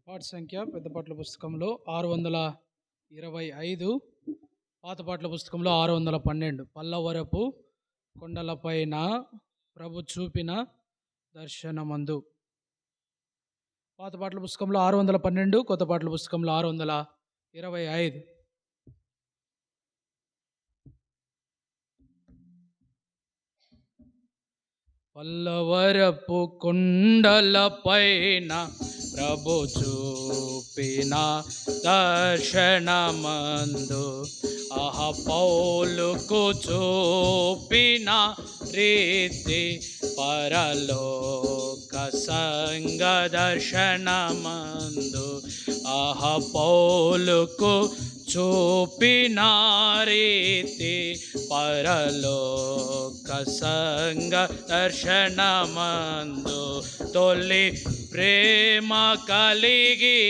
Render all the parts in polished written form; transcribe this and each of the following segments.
పాట సంఖ్య పెద్ద పాటల పుస్తకంలో 625, పాత పాటల పుస్తకంలో 612. పల్లవరపు కొండలపైన ప్రభు చూపిన దర్శనమందు. పాత పాటల పుస్తకంలో 612, కొత్త పాటల పుస్తకంలో 625. పల్లవరపు కొండలపైన ప్రభు చూపిన దర్శనమందు, పౌలుకు చూపిన రీతి పరలోక సంగ దర్శనమందు, పౌలుకు చూపిన రీతి పరలోక సంగ దర్శనమందు, తొలి ప్రేమ కలిగి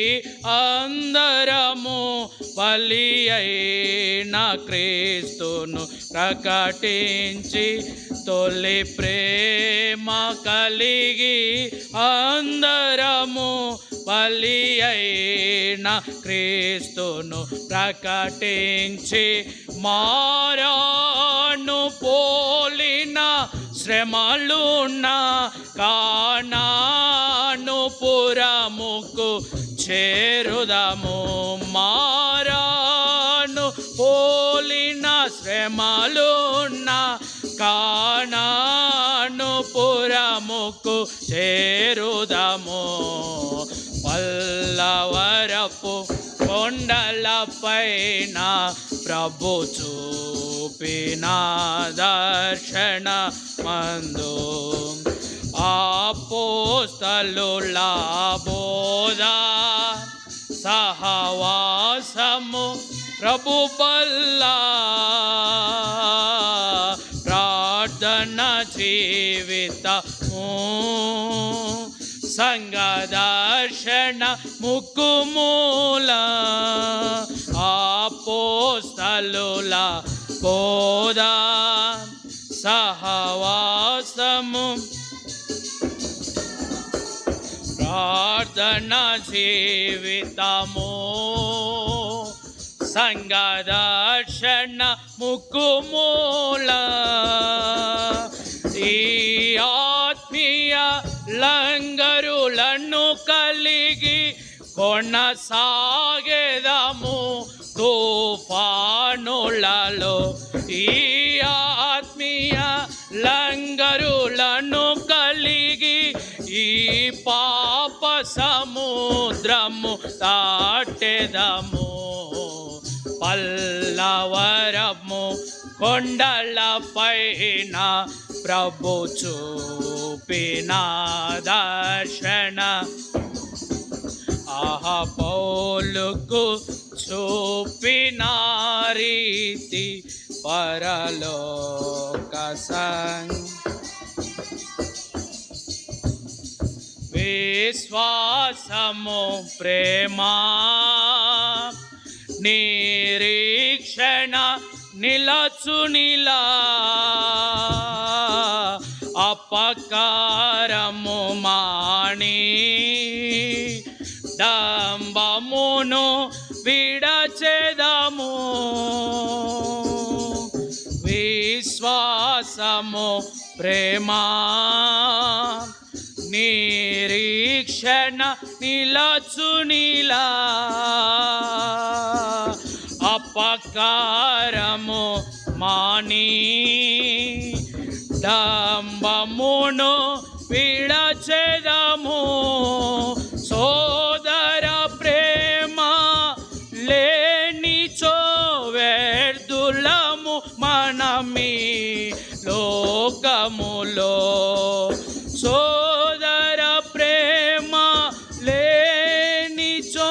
అందరము బలి అయిన క్రీస్తును ప్రకటించి, తొలి ప్రేమ కలిగి అందరము బలి అయిన క్రీస్తును ప్రకటించి, మారాను పోలిన శ్రమలున్న కానాను పురముకు చేరుదము. మారాను పోలిన శ్రమలున్న కానాను పురముకు చేరుదము. పల్లవరపు కొండలపైన ప్రభు చూపిన దర్శనమందు, అపోస్తలుల బోధ సహవాసము ప్రభు బల్ల ప్రార్థన జీవితము సంగ దర్శన ముక్కుమూల, అపోస్తలుల బోధ సహవాసము ప్రార్థన జీవితము సంగ దర్శన ముక్కుమూల, ఈ ఆత్మీయ లంగరులను కలిగి కొనసాగెదము తుఫానులలో. ఈ ఆత్మీయ లంగరులను కలిగి ఈ పాప సముద్రము దాటెదము. పల్లవరము కొండలపైన ప్రభు చూపిన దర్శన, పౌలుకు చూపిన రీతి పరలోక సంగ విశ్వాసము ప్రేమ నిరీక్షణ నిలచునిలా, అపకారము మాని డంబమును విడచెదము. విశ్వాసము ప్రేమ నిరీక్షణ నిలచునిలా, అపకారము మాని డంబమును విడచెదము. సోదర ప్రేమ లేనిచో వ్యర్థులము మనమీ లోకములో. సోదర ప్రేమ లేనిచో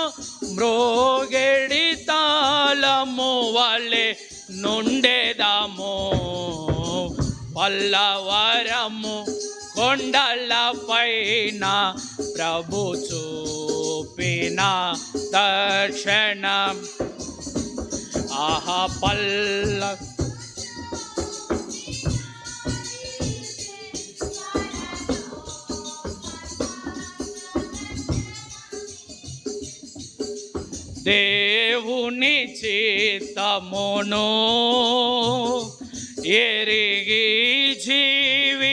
మ్రోగెడి తాళము వలె నుండెదము. పల్లవరము కొండలపైన ప్రభు చూపిన దర్శనం, పల్ల దేవుని చిత్తమును ఎరిగి జీవించెదము.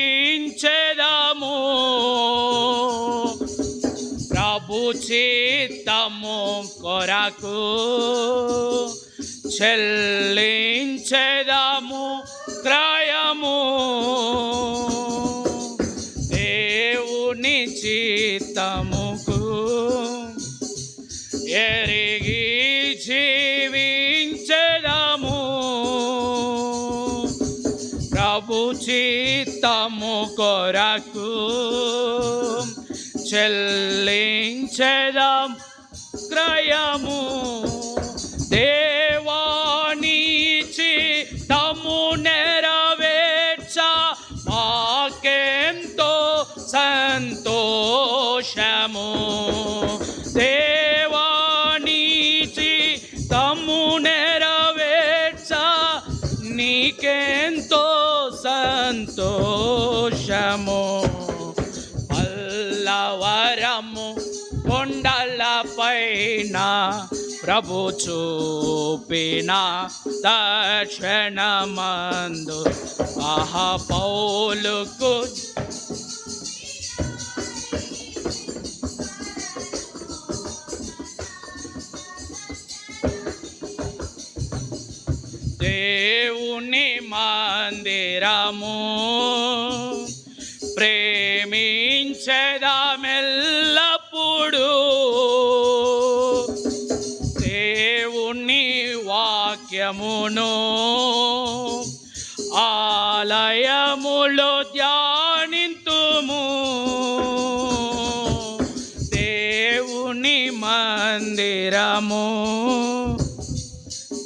ప్రభు చిత్తము కొరకు చెల్లించెదము క్రయము. దేవుని చిత్తముకు ఎరిగి జీవించెదము. ప్రభు చిత్తము కొరకు చెల్లించెదం క్రయము. దేవాని చిత్తము నెరవేర్చ మాకెంతో సంతోషము. దేవాని చిత్తము నెరవేర్చ నీకెంతో సంతోషము. పల్లవరము కొండల పైన ప్రభు చూపిన దర్శనమందు పౌలుకు దేవుని మందిరము ప్రేమించెదమెల్లప్పుడు. దేవుని వాక్యమును ఆలయములో ధ్యానింతుము. దేవుని మందిరము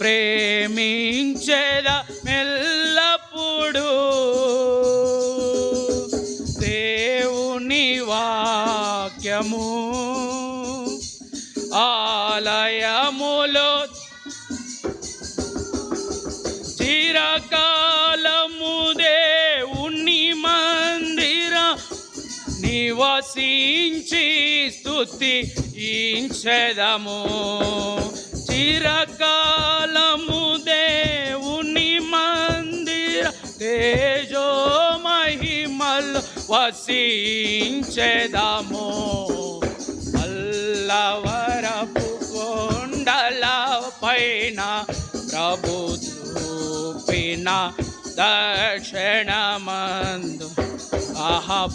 ప్రేమించెదమెల్లప్పుడు. దేవుని వాక్యము ఆలయములో చిరకాలము దేవుని మందిర నివసించి స్తుతించెదము. చిరకాలము దేవుని మందిర తేజో మహిమలు వసించెదము. పల్లవరపు కొండల పైన ప్రభు చూపిన దర్శనమందు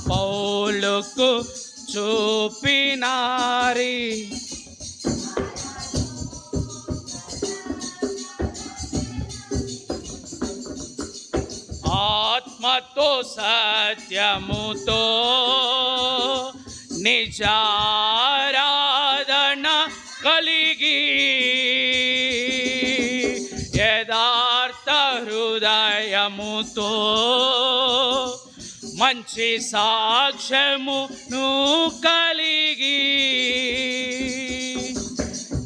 పౌలుకు చూపినారి. ఆత్మతో సత్యముతో నిజారాధన కలిగి యథార్థ హృదయముతో మంచి సాక్ష్యమును కలిగి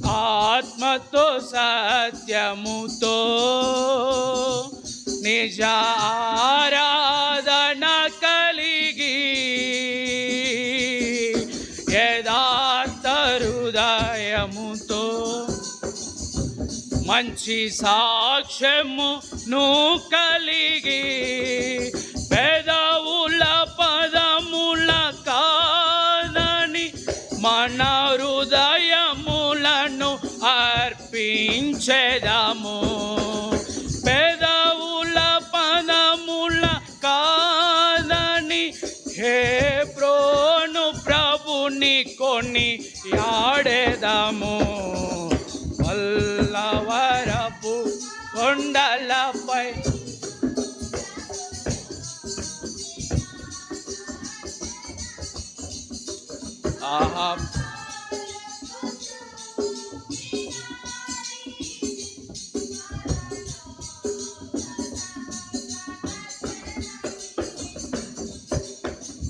ఆత్మతో సత్యముతో నిజారాధన కలిగి యథార్థ హృదయముతో మంచి సాక్ష్యమును కలిగి పెదవుల పదముల కాదని మన హృదయములను అర్పించెదము. పెదవుల పదముల కాదని హెబ్రోను ప్రభుని కొని యాడెదము. పల్లవరపు కొండలపై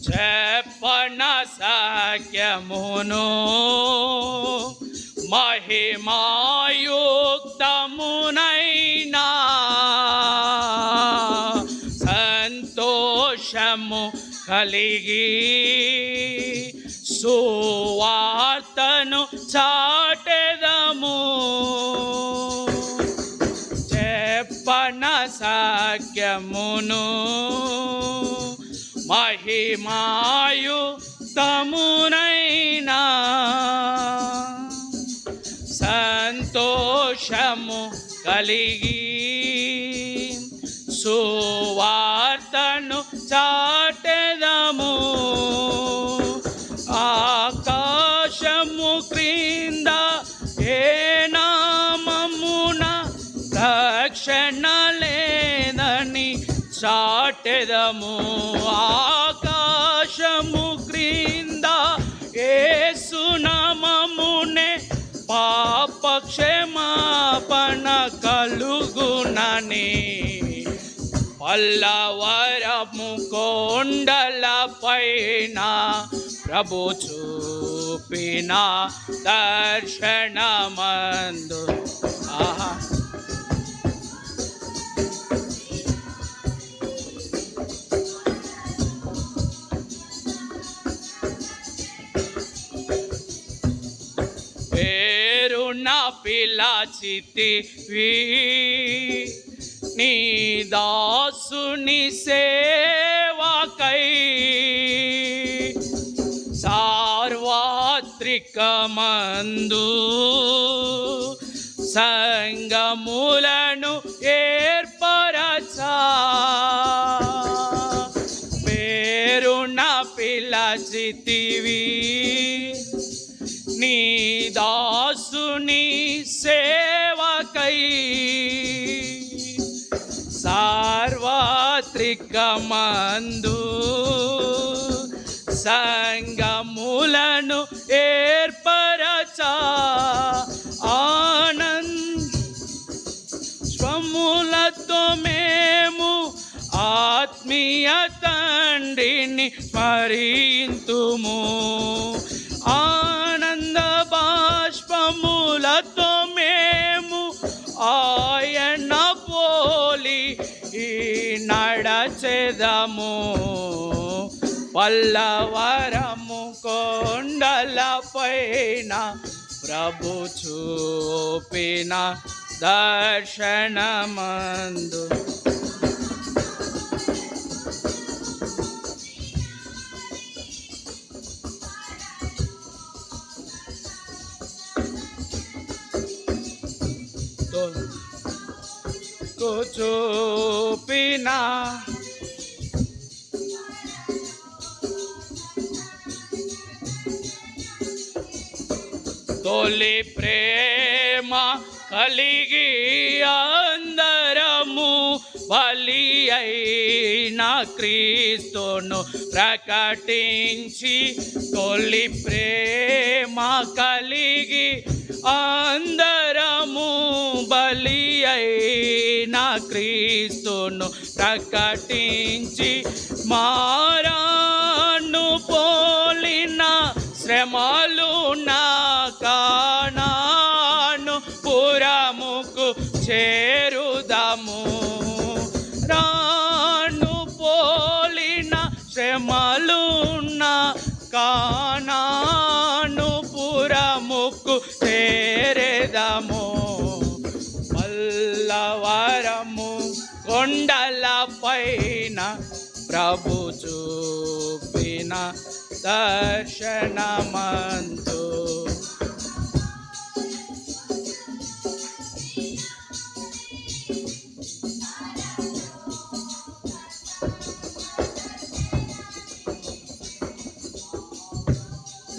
చెప్పన సఖ్యమును మహిమాయుక్తమునైనా సంతోషము కలిగి సువార్తను చాటెదము. సంతోషమును మహిమాయుతమునైనా సంతోషము కలిగి సువార్తను చాటెదము. ఆకాశము క్రింద ఏ నామమున రక్షణ లేదని చాటెదము. ఆకాశము క్రింద యేసు నామమునే పాప క్షమాపణ కలుగునని పల్లవరము కొండల పైన ప్రభు చూపిన దర్శనమందు. ఆహా, పేరున పిలచితివి నీ దాసుని సేవకై సార్వత్రికమందు సంగములను ఏర్పరచా. పేరున పిలచితివి నీ దాసుని సేవకై సార్వత్రికమందు సంగములను ఏర్పరచా. స్వములతో మేము ఆత్మీయ తండ్రిని స్మరింతుము. ఆనంద బాష్పములతో మేము ఆయన పోలి నడచెదము. పల్లవరము కొండల పైన ప్రభు చూపిన దర్శనమందు. చూపిన తొలి ప్రేమ కలిగి అందరము బలి అయిన క్రీస్తును ప్రకటించి. తొలి ప్రేమ కలిగి అందరము బలి అయిన క్రీస్తును ప్రకటించి మారాను పోలిన శ్రమలు నా కానాను పురముకు చేరుదము. రాను పోలిన శ్రమలు నా కానాను పురముకు చేరెదము. పల్లవరము కొండల పైన ప్రభు చూపిన దర్శనమందు.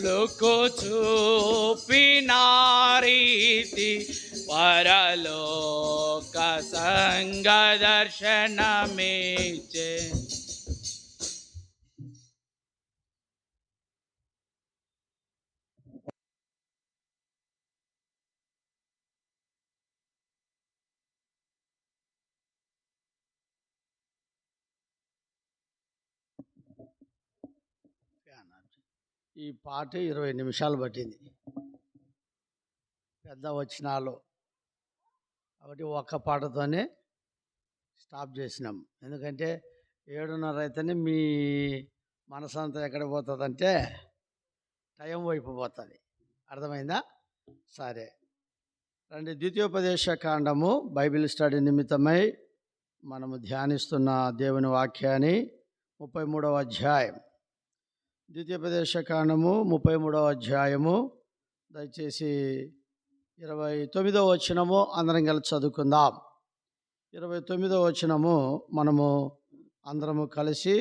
లోకు చూపిన రీతి పరలోక సంగ దర్శనమిచ్చే. ఈ పాట 20 నిమిషాలు పట్టింది, పెద్ద వచనాలు కాబట్టి ఒక్క పాటతోనే స్టాప్ చేసినాం. ఎందుకంటే 7:30 అయితేనే మీ మనసు అంతా ఎక్కడ పోతుందంటే టైం వైపు పోతుంది. అర్థమైందా? సరే రండి, ద్వితీయోపదేశ కాండము బైబిల్ స్టడీ నిమిత్తమై మనము ధ్యానిస్తున్న దేవుని వాక్యాన్ని 33వ అధ్యాయం, ద్వితీయోపదేశకాండము 33వ అధ్యాయము, దయచేసి 29వ వచనము అందరం కలిసి చదువుకుందాం. 29వ వచనము మనము అందరము కలిసి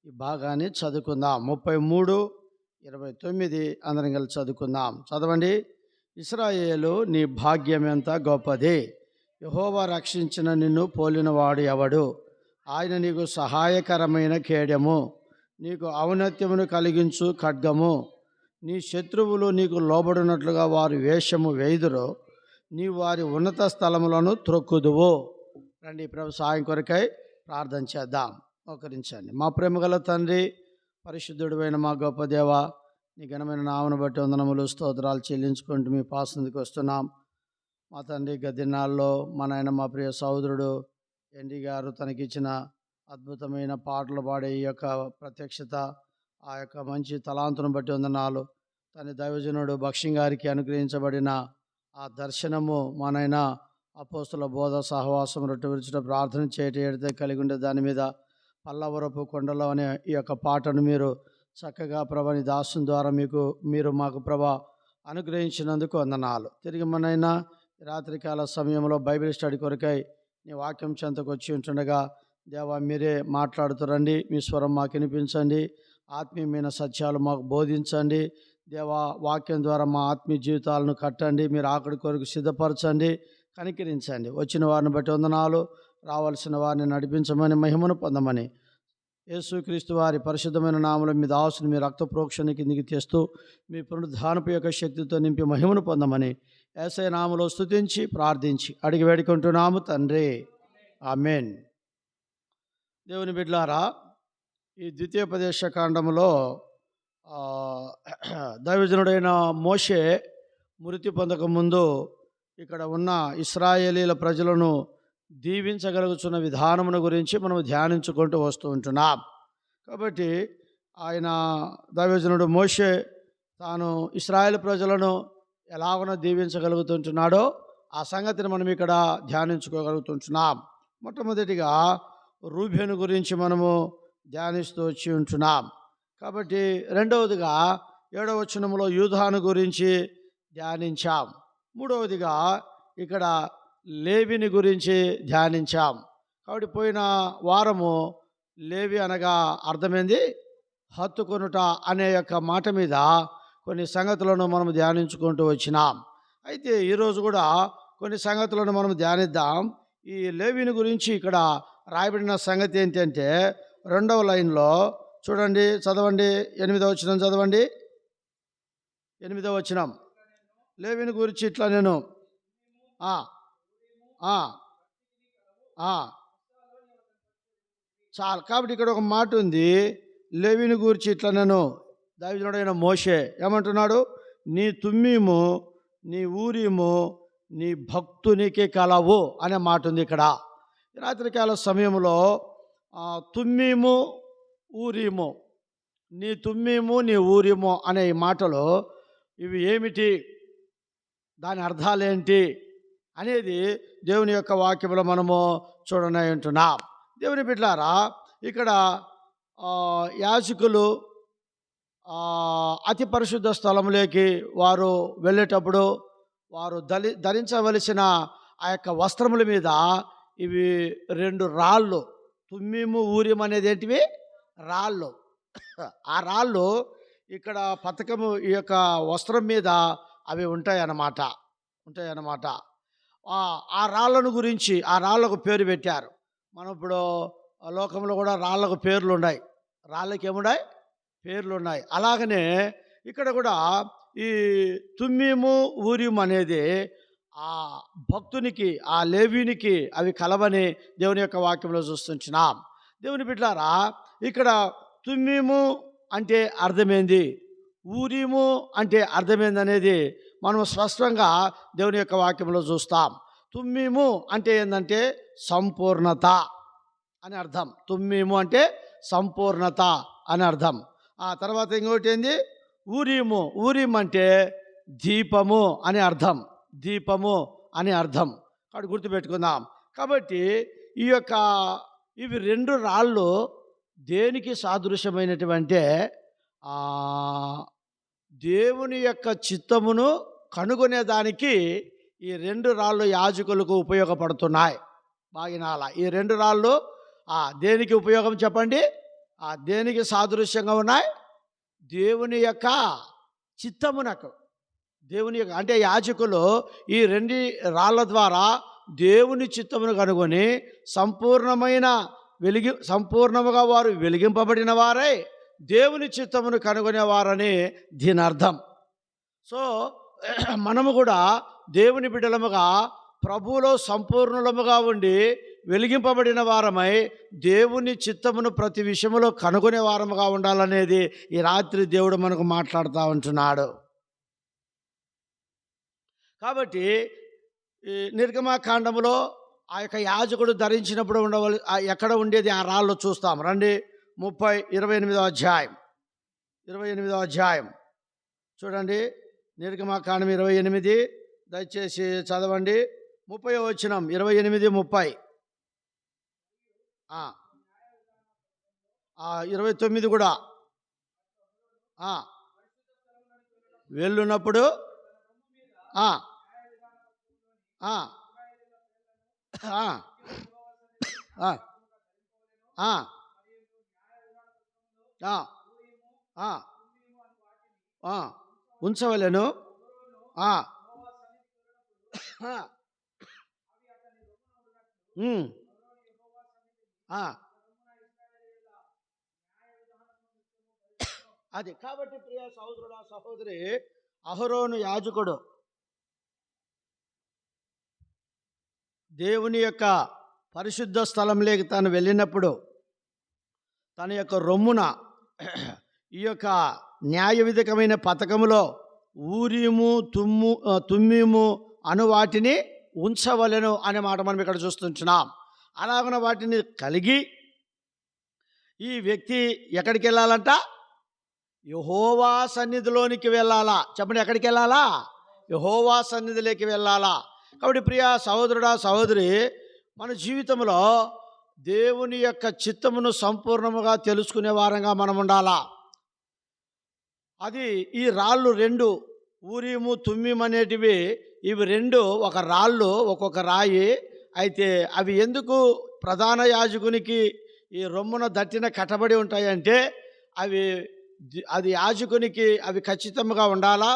ఈ భాగాన్ని చదువుకుందాం. 33, 29 అందరం కలిసి చదువుకుందాం. చదవండి. ఇశ్రాయేలు, నీ భాగ్యం ఎంత గొప్పది! యెహోవా రక్షించిన నిన్ను పోలినవాడు ఎవడు? ఆయన నీకు సహాయకరమైన కేడెము, నీకు ఔన్నత్యమును కలిగించు ఖడ్గము. నీ శత్రువులు నీకు లోబడినట్లుగా వారు వేషము వేయుదురు, నీవు వారి ఉన్నత స్థలములను త్రొక్కుదువు. రండి, ప్రభు సహాయం కొరకై ప్రార్థన చేద్దాం. మోకరించండి. మా ప్రేమగల తండ్రి, పరిశుద్ధుడైన మా గొప్ప దేవ, నీ ఘనమైన నామను బట్టి వందనములు స్తోత్రాలు చెల్లించుకుంటూ మీ పాసందికి వస్తున్నాం. మా తండ్రి, గదినాల్లో మా నాయన మా ప్రియ సహోదరుడు ఎన్డి గారు తనకిచ్చిన అద్భుతమైన పాటలు పాడే ఈ యొక్క ప్రత్యక్షత, ఆ యొక్క మంచి తలాంతును బట్టి వందనాలు. తన దైవజనుడు భక్ష్యం గారికి అనుగ్రహించబడిన ఆ దర్శనము మా నాయన అపోస్తుల బోధ సహవాసం రొట్టె విరిచిన ప్రార్థన చేయటం ఏడితే కలిగి ఉండే దాని మీద పల్లవరపు కొండలో అనే ఈ యొక్క పాటను మీరు చక్కగా ప్రభని దాసుని ద్వారా మీరు మాకు అనుగ్రహించినందుకు వందనాలు. తిరిగి మనైనా రాత్రికాల సమయంలో బైబిల్ స్టడీ కొరకై నీ వాక్యం చెంతకు వచ్చి ఉంటుండగా దేవా, మీరే మాట్లాడుతురండి. మీ స్వరం మాకు వినిపించండి. ఆత్మీయమైన సత్యాలు మాకు బోధించండి. దేవా, వాక్యం ద్వారా మా ఆత్మీయ జీవితాలను కట్టండి. మీరు ఆకడి కొరకు సిద్ధపరచండి, కనికరించండి. వచ్చిన వారిని బట్టి వందనాలు. రావాల్సిన వారిని నడిపించమని, మహిమను పొందమని యేసుక్రీస్తు వారి పరిశుద్ధమైన నామములో మీ దాసుని మీ రక్త ప్రోక్షణ కిందికి తెస్తూ మీ పునరుద్ధానపు యొక్క శక్తితో నింపి మహిమను పొందమని యేసయ్య నామములో స్తుతించి ప్రార్థించి అడిగి వేడుకుంటున్నాము తండ్రి, ఆమేన్. దేవుని బిడ్డలారా, ఈ ద్వితీయోపదేశ కాండములో దైవజనుడైన మోషే మృతి పొందక ముందు ఇక్కడ ఉన్న ఇశ్రాయేలీల ప్రజలను దీవించగలుగుతున్న విధానమును గురించి మనం ధ్యానించుకుంటూ వస్తూ ఉంటున్నాం. కాబట్టి ఆయన దైవజనుడు మోషే తాను ఇశ్రాయేల్ ప్రజలను ఎలాగనో దీవించగలుగుతుంటున్నాడో ఆ సంగతిని మనం ఇక్కడ ధ్యానించుకోగలుగుతుంటున్నాం. మొట్టమొదటిగా రూబేను గురించి మనము ధ్యానిస్తూ వచ్చి ఉంటున్నాం. కాబట్టి రెండవదిగా 7వ వచనములో యూదాను గురించి ధ్యానించాం. మూడవదిగా ఇక్కడ లేవిని గురించి ధ్యానించాం. కాబట్టి పోయిన వారము లేవి అనగా అర్థమైంది హత్తుకొనుట అనే యొక్క మాట మీద కొన్ని సంగతులను మనం ధ్యానించుకుంటూ వచ్చినాం. అయితే ఈరోజు కూడా కొన్ని సంగతులను మనం ధ్యానిద్దాం. ఈ లేవిని గురించి ఇక్కడ రాయబడిన సంగతి ఏంటంటే 2వ లైన్లో చూడండి, చదవండి. 8వ వచనం చదవండి. 8వ వచనం, లేవిని గురించి ఇట్లా నేను చాలు. కాబట్టి ఇక్కడ ఒక మాట ఉంది, లేవిని గురించి ఇట్లా నేను దైవజనుడైన మోషే ఏమంటున్నాడు? నీ తుమ్మీము, నీ ఊరీము, నీ భక్తునికి కలవు అనే మాట ఉంది ఇక్కడ. రాత్రికాల సమయంలో తుమ్మీము, ఊరీము, నీ తుమ్మీము, నీ ఊరీము అనే ఈ మాటలు ఇవి ఏమిటి, దాని అర్థాలేంటి అనేది దేవుని యొక్క వాక్యంలో మనము చూడనే ఉంటున్నాం. దేవుని బిడ్డలారా, ఇక్కడ యాజకులు అతి పరిశుద్ధ స్థలంలోకి వారు వెళ్ళేటప్పుడు వారు ధరించవలసిన ఆ యొక్క వస్త్రముల మీద ఇవి 2 రాళ్ళు, తుమ్మీము, ఊరీము అనేది ఏంటివి? రాళ్ళు. ఆ రాళ్ళు ఇక్కడ పతకము ఈ యొక్క వస్త్రం మీద అవి ఉంటాయన్నమాట. ఆ రాళ్ళను గురించి, ఆ రాళ్ళకు పేరు పెట్టారు. మనం ఇప్పుడు లోకంలో కూడా రాళ్ళకు పేర్లు ఉన్నాయి. రాళ్ళకి ఏమున్నాయి? పేర్లు ఉన్నాయి. అలాగనే ఇక్కడ కూడా ఈ తుమ్మీము, ఊరీము అనేది ఆ భక్తునికి, ఆ లేవీనికి అవి కలవని దేవుని యొక్క వాక్యంలో చూస్తుంటున్నాం. దేవుని బిడ్డలారా, ఇక్కడ తుమ్మీము అంటే అర్థమైంది, ఊరీము అంటే అర్థమైంది అనేది మనం స్పష్టంగా దేవుని యొక్క వాక్యంలో చూస్తాం. తుమ్మీము అంటే ఏంటంటే సంపూర్ణత అని అర్థం. తుమ్మీము అంటే సంపూర్ణత అని అర్థం. ఆ తర్వాత ఇంకోటి ఏంది? ఊరీము. ఊరీము అంటే దీపము అని అర్థం. దీపము అని అర్థం. కాబట్టి గుర్తుపెట్టుకుందాం. కాబట్టి ఈ యొక్క ఇవి రెండు రాళ్ళు దేనికి సాదృశ్యమైనటువంటి ఆ, దేవుని యొక్క చిత్తమును కనుగొనేదానికి ఈ రెండు రాళ్ళు యాజకులకు ఉపయోగపడుతున్నాయి. బాగినాల ఈ రెండు రాళ్ళు దేనికి ఉపయోగం చెప్పండి? దేనికి సాదృశ్యంగా ఉన్నాయి? దేవుని యొక్క చిత్తమునకు. దేవుని యొక్క అంటే యాజకులు ఈ రెండు రాళ్ళ ద్వారా దేవుని చిత్తమును కనుగొని సంపూర్ణముగా వారు వెలిగింపబడిన వారై దేవుని చిత్తమును కనుగొనేవారని దీని అర్థం. సో మనము కూడా దేవుని బిడ్డలముగా ప్రభువులో సంపూర్ణులముగా ఉండి వెలిగింపబడిన వారమై దేవుని చిత్తమును ప్రతి విషయంలో కనుగొనే వారముగా ఉండాలనేది ఈ రాత్రి దేవుడు మనకు మాట్లాడుతూ ఉంటున్నాడు. కాబట్టి ఈ నిర్గమాకాండములో ఆ యొక్క యాజకుడు ధరించినప్పుడు ఎక్కడ ఉండేది ఆ రాళ్ళు చూస్తాం. రండి 28వ అధ్యాయం చూడండి. నిర్గమాకాండం 28 దయచేసి చదవండి. 30వ వచనం 28, 30. 29 కూడా వెళ్ళున్నప్పుడు ఉంచవలెను. అది కాబట్టి ప్రియ సహోదరుడా సహోదరి, అహరోను యాజకుడు దేవుని యొక్క పరిశుద్ధ స్థలంలోకి తాను వెళ్ళినప్పుడు తన యొక్క రొమ్మున ఈ యొక్క న్యాయ విధకమైన పథకములో ఊరీము తుమ్మీము అను వాటిని ఉంచవలెను అనే మాట మనం ఇక్కడ చూస్తుంటున్నాం. అలాగన వాటిని కలిగి ఈ వ్యక్తి ఎక్కడికి వెళ్ళాలంట? యెహోవా సన్నిధిలోనికి వెళ్ళాలా. చెప్పండి, ఎక్కడికి వెళ్ళాలా? యెహోవా సన్నిధిలోకి వెళ్ళాలా. కాబట్టి ప్రియ సహోదరుడా సహోదరి, మన జీవితంలో దేవుని యొక్క చిత్తమును సంపూర్ణముగా తెలుసుకునే వారంగా మనం ఉండాలా. అది ఈ రాళ్ళు రెండు, ఊరీము తుమ్మీము అనేటివి, ఇవి రెండు ఒక రాళ్ళు, ఒక్కొక్క రాయి. అయితే అవి ఎందుకు ప్రధాన యాజకునికి ఈ రొమ్మున దట్టిన కట్టబడి ఉంటాయంటే అది యాజకునికి అవి ఖచ్చితంగా ఉండాలా.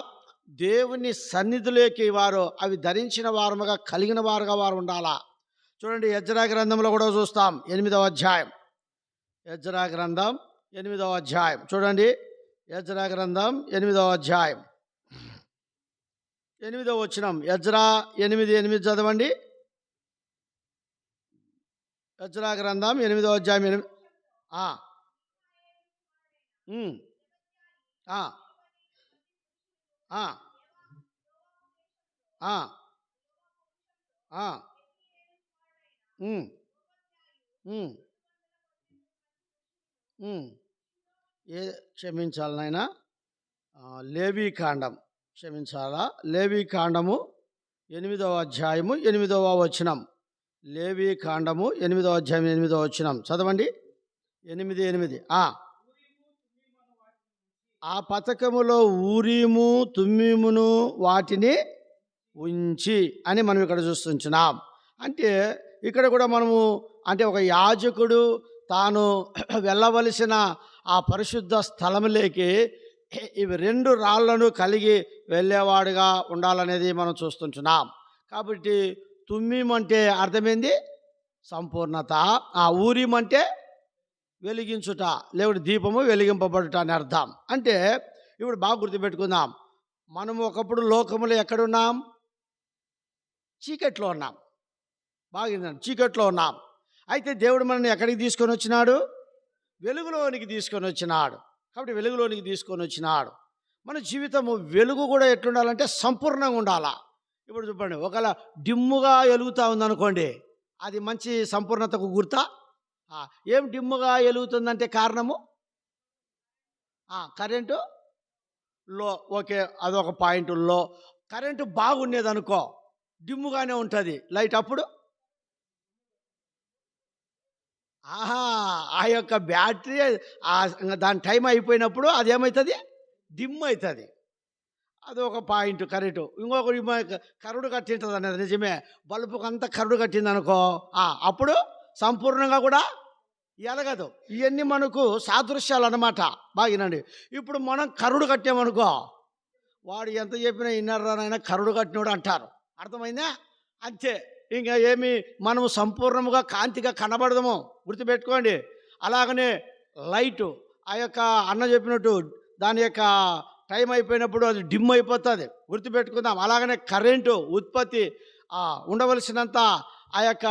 దేవుని సన్నిధిలోకి వారు అవి ధరించిన వారముగా కలిగిన వారుగా వారు ఉండాలా. చూడండి, ఎజ్రా గ్రంథంలో కూడా చూస్తాం. 8వ అధ్యాయం, ఎజ్రా గ్రంథం 8వ అధ్యాయం చూడండి. ఎజ్రా గ్రంథం 8వ అధ్యాయం 8వ వచనం. ఎజ్రా 8:8 చదవండి. ఎజ్రా గ్రంథం 8వ అధ్యాయం 8. క్షమించాలి నాయన, లేవీ కాండం క్షమించాలా. లేవీ కాండము 8వ అధ్యాయము 8వ వచనం. లేవీ కాండము 8వ అధ్యాయం 8వ వచనం చదవండి. 8:8. ఆ పథకములో ఊరీము తుమ్మీమును వాటిని ఉంచి అని మనం ఇక్కడ చూస్తున్నాం. అంటే ఇక్కడ కూడా మనము అంటే ఒక యాజకుడు తాను వెళ్ళవలసిన ఆ పరిశుద్ధ స్థలములోకి ఇవి రెండు రాళ్లను కలిగి వెళ్ళేవాడుగా ఉండాలనేది మనం చూస్తుంటున్నాం. కాబట్టి తుమ్మీము అంటే అర్థమైంది సంపూర్ణత, ఆ ఊరీము అంటే వెలిగించుట, లేకపోతే దీపము వెలిగింపబడుట అని అర్థం. అంటే ఇప్పుడు బాగా గుర్తుపెట్టుకుందాం, మనము ఒకప్పుడు లోకములో ఎక్కడున్నాం? చీకట్లో ఉన్నాం. బాగా చీకట్లో ఉన్నాం. అయితే దేవుడు మనల్ని ఎక్కడికి తీసుకొని వచ్చినాడు? వెలుగులోనికి తీసుకొని వచ్చినాడు. కాబట్టి వెలుగులోనికి తీసుకొని వచ్చినాడు. మన జీవితము వెలుగు కూడా ఎట్లుండాలంటే సంపూర్ణంగా ఉండాలా. ఇప్పుడు చెప్పండి, ఒకవేళ డిమ్ముగా వెలుగుతూ ఉందనుకోండి, అది మంచి సంపూర్ణతకు గుర్తా? ఏం డిమ్ముగా వెలుగుతుందంటే కారణము కరెంటు లో. ఓకే, అదొక పాయింట్. లో కరెంటు బాగుండేది అనుకో, డిమ్ముగానే ఉంటుంది లైట్. అప్పుడు ఆహా! ఆ యొక్క బ్యాటరీ దాని టైం అయిపోయినప్పుడు అదేమవుతుంది? డిమ్ అవుతుంది. అదొక పాయింట్ కరెక్టు. ఇంకొకటి కరుడు కట్టింటుంది అనేది నిజమే. బల్బుకు అంతా కరుడు కట్టిందనుకో అప్పుడు సంపూర్ణంగా కూడా ఎలగదు. ఇవన్నీ మనకు సాదృశ్యాలు అన్నమాట. బాగా వినండి. ఇప్పుడు మనం కరుడు కట్టామనుకో, వాడు ఎంత చెప్పినా ఇన్నరానైనా కరుడు కట్టినోడు అంటారు. అర్థమైందా? అంతే. ఇంకా ఏమి మనము సంపూర్ణముగా కాంతిగా కనబడదాము, గుర్తుపెట్టుకోండి. అలాగనే లైటు ఆ యొక్క అన్న చెప్పినట్టు దాని యొక్క టైం అయిపోయినప్పుడు అది డిమ్ అయిపోతుంది, గుర్తుపెట్టుకుందాం. అలాగనే కరెంటు ఉత్పత్తి ఉండవలసినంత ఆ యొక్క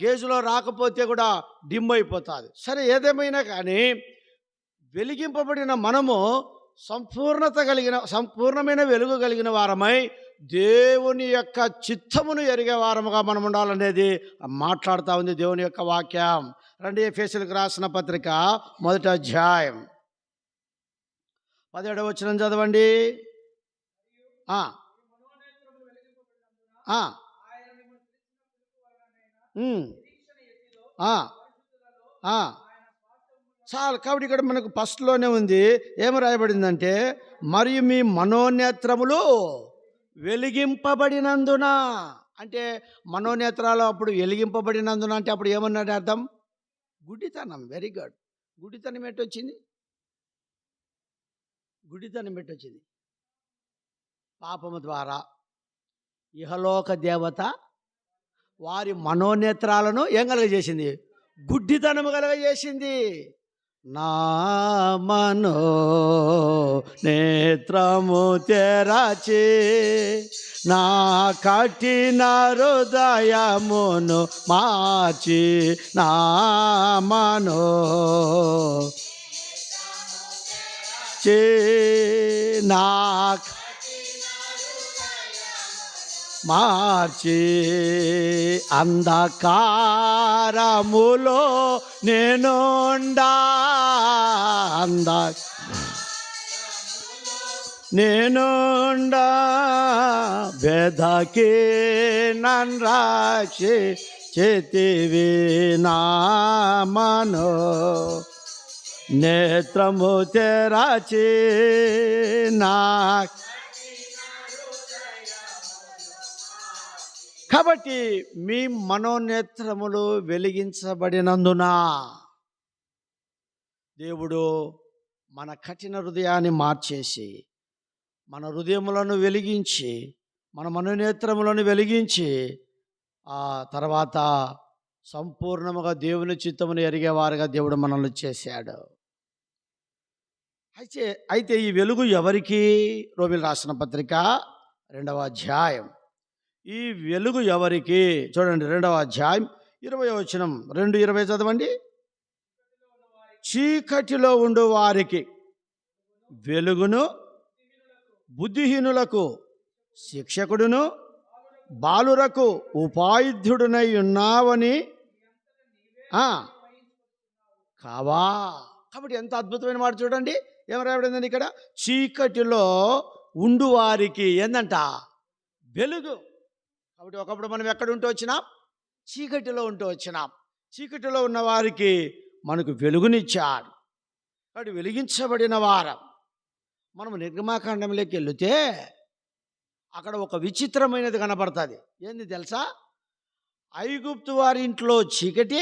గేజ్లో రాకపోతే కూడా డిమ్ అయిపోతుంది. సరే, ఏదేమైనా కానీ వెలిగింపబడిన మనము సంపూర్ణమైన వెలుగు కలిగిన వారమై దేవుని యొక్క చిత్తమును ఎరిగే వారముగా మనం ఉండాలనేది మాట్లాడుతూ ఉంది దేవుని యొక్క వాక్యం. రండి, ఎఫెసీయులకు రాసిన పత్రిక 1వ అధ్యాయం 17వ వచనం చదవండి. చాలు. కాబట్టి ఇక్కడ మనకు ఫస్ట్లోనే ఉంది, ఏమి రాయబడిందంటే, మరియు మీ మనోనేత్రములు వెలిగింపబడినందున. అంటే మనోనేత్రాలు అప్పుడు వెలిగింపబడినందున అంటే అప్పుడు ఏమన్నాడు అర్థం? గుడ్డితనం. Very good. గుడ్డితనం ఎట్టొచ్చింది? పాపము ద్వారా. ఇహలోక దేవత వారి మనోనేత్రాలను ఏం కలగజేసింది? గుడ్డితనము కలగజేసింది. నా మనో నేత్రము తెరచి నా కఠిన హృదయమును మార్చి నా మనో నా మార్చి అంధకారములో నేనుండా వెదకి నన్ను రాక్షి చేతివి నా మనో నేత్రము తెరచి నా. కాబట్టి మీ మనోనేత్రములు వెలిగించబడినందున దేవుడు మన కఠిన హృదయాన్ని మార్చేసి మన హృదయములను వెలిగించి మన మనోనేత్రములను వెలిగించి ఆ తర్వాత సంపూర్ణముగా దేవుని చిత్తమును ఎరిగేవారుగా దేవుడు మనల్ని చేశాడు. అయితే ఈ వెలుగు ఎవరికి? రోమీయులకు రాసిన పత్రిక 2వ అధ్యాయం. ఈ వెలుగు ఎవరికి? చూడండి, 2వ అధ్యాయం 20వ వచనం, 2:20 చదవండి. చీకటిలో ఉండు వారికి వెలుగును, బుద్ధిహీనులకు శిక్షకుడును, బాలురకు ఉపాయుధుడునై ఉన్నావని కావా. కాబట్టి ఎంత అద్భుతమైన మాట చూడండి. ఏం రాయబడిందండి ఇక్కడ? చీకటిలో ఉండు వారికి ఏందంట? వెలుగు. కాబట్టి ఒకప్పుడు మనం ఎక్కడ ఉంటూ వచ్చినాం? చీకటిలో ఉంటూ వచ్చినాం. చీకటిలో ఉన్న వారికి మనకు వెలుగునిచ్చాడు. కాబట్టి వెలిగించబడిన వారం. మనము నిర్గమాకాండంలోకి వెళితే అక్కడ ఒక విచిత్రమైనది కనబడుతుంది. ఏంది తెలుసా? ఐగుప్తు వారింట్లో చీకటి,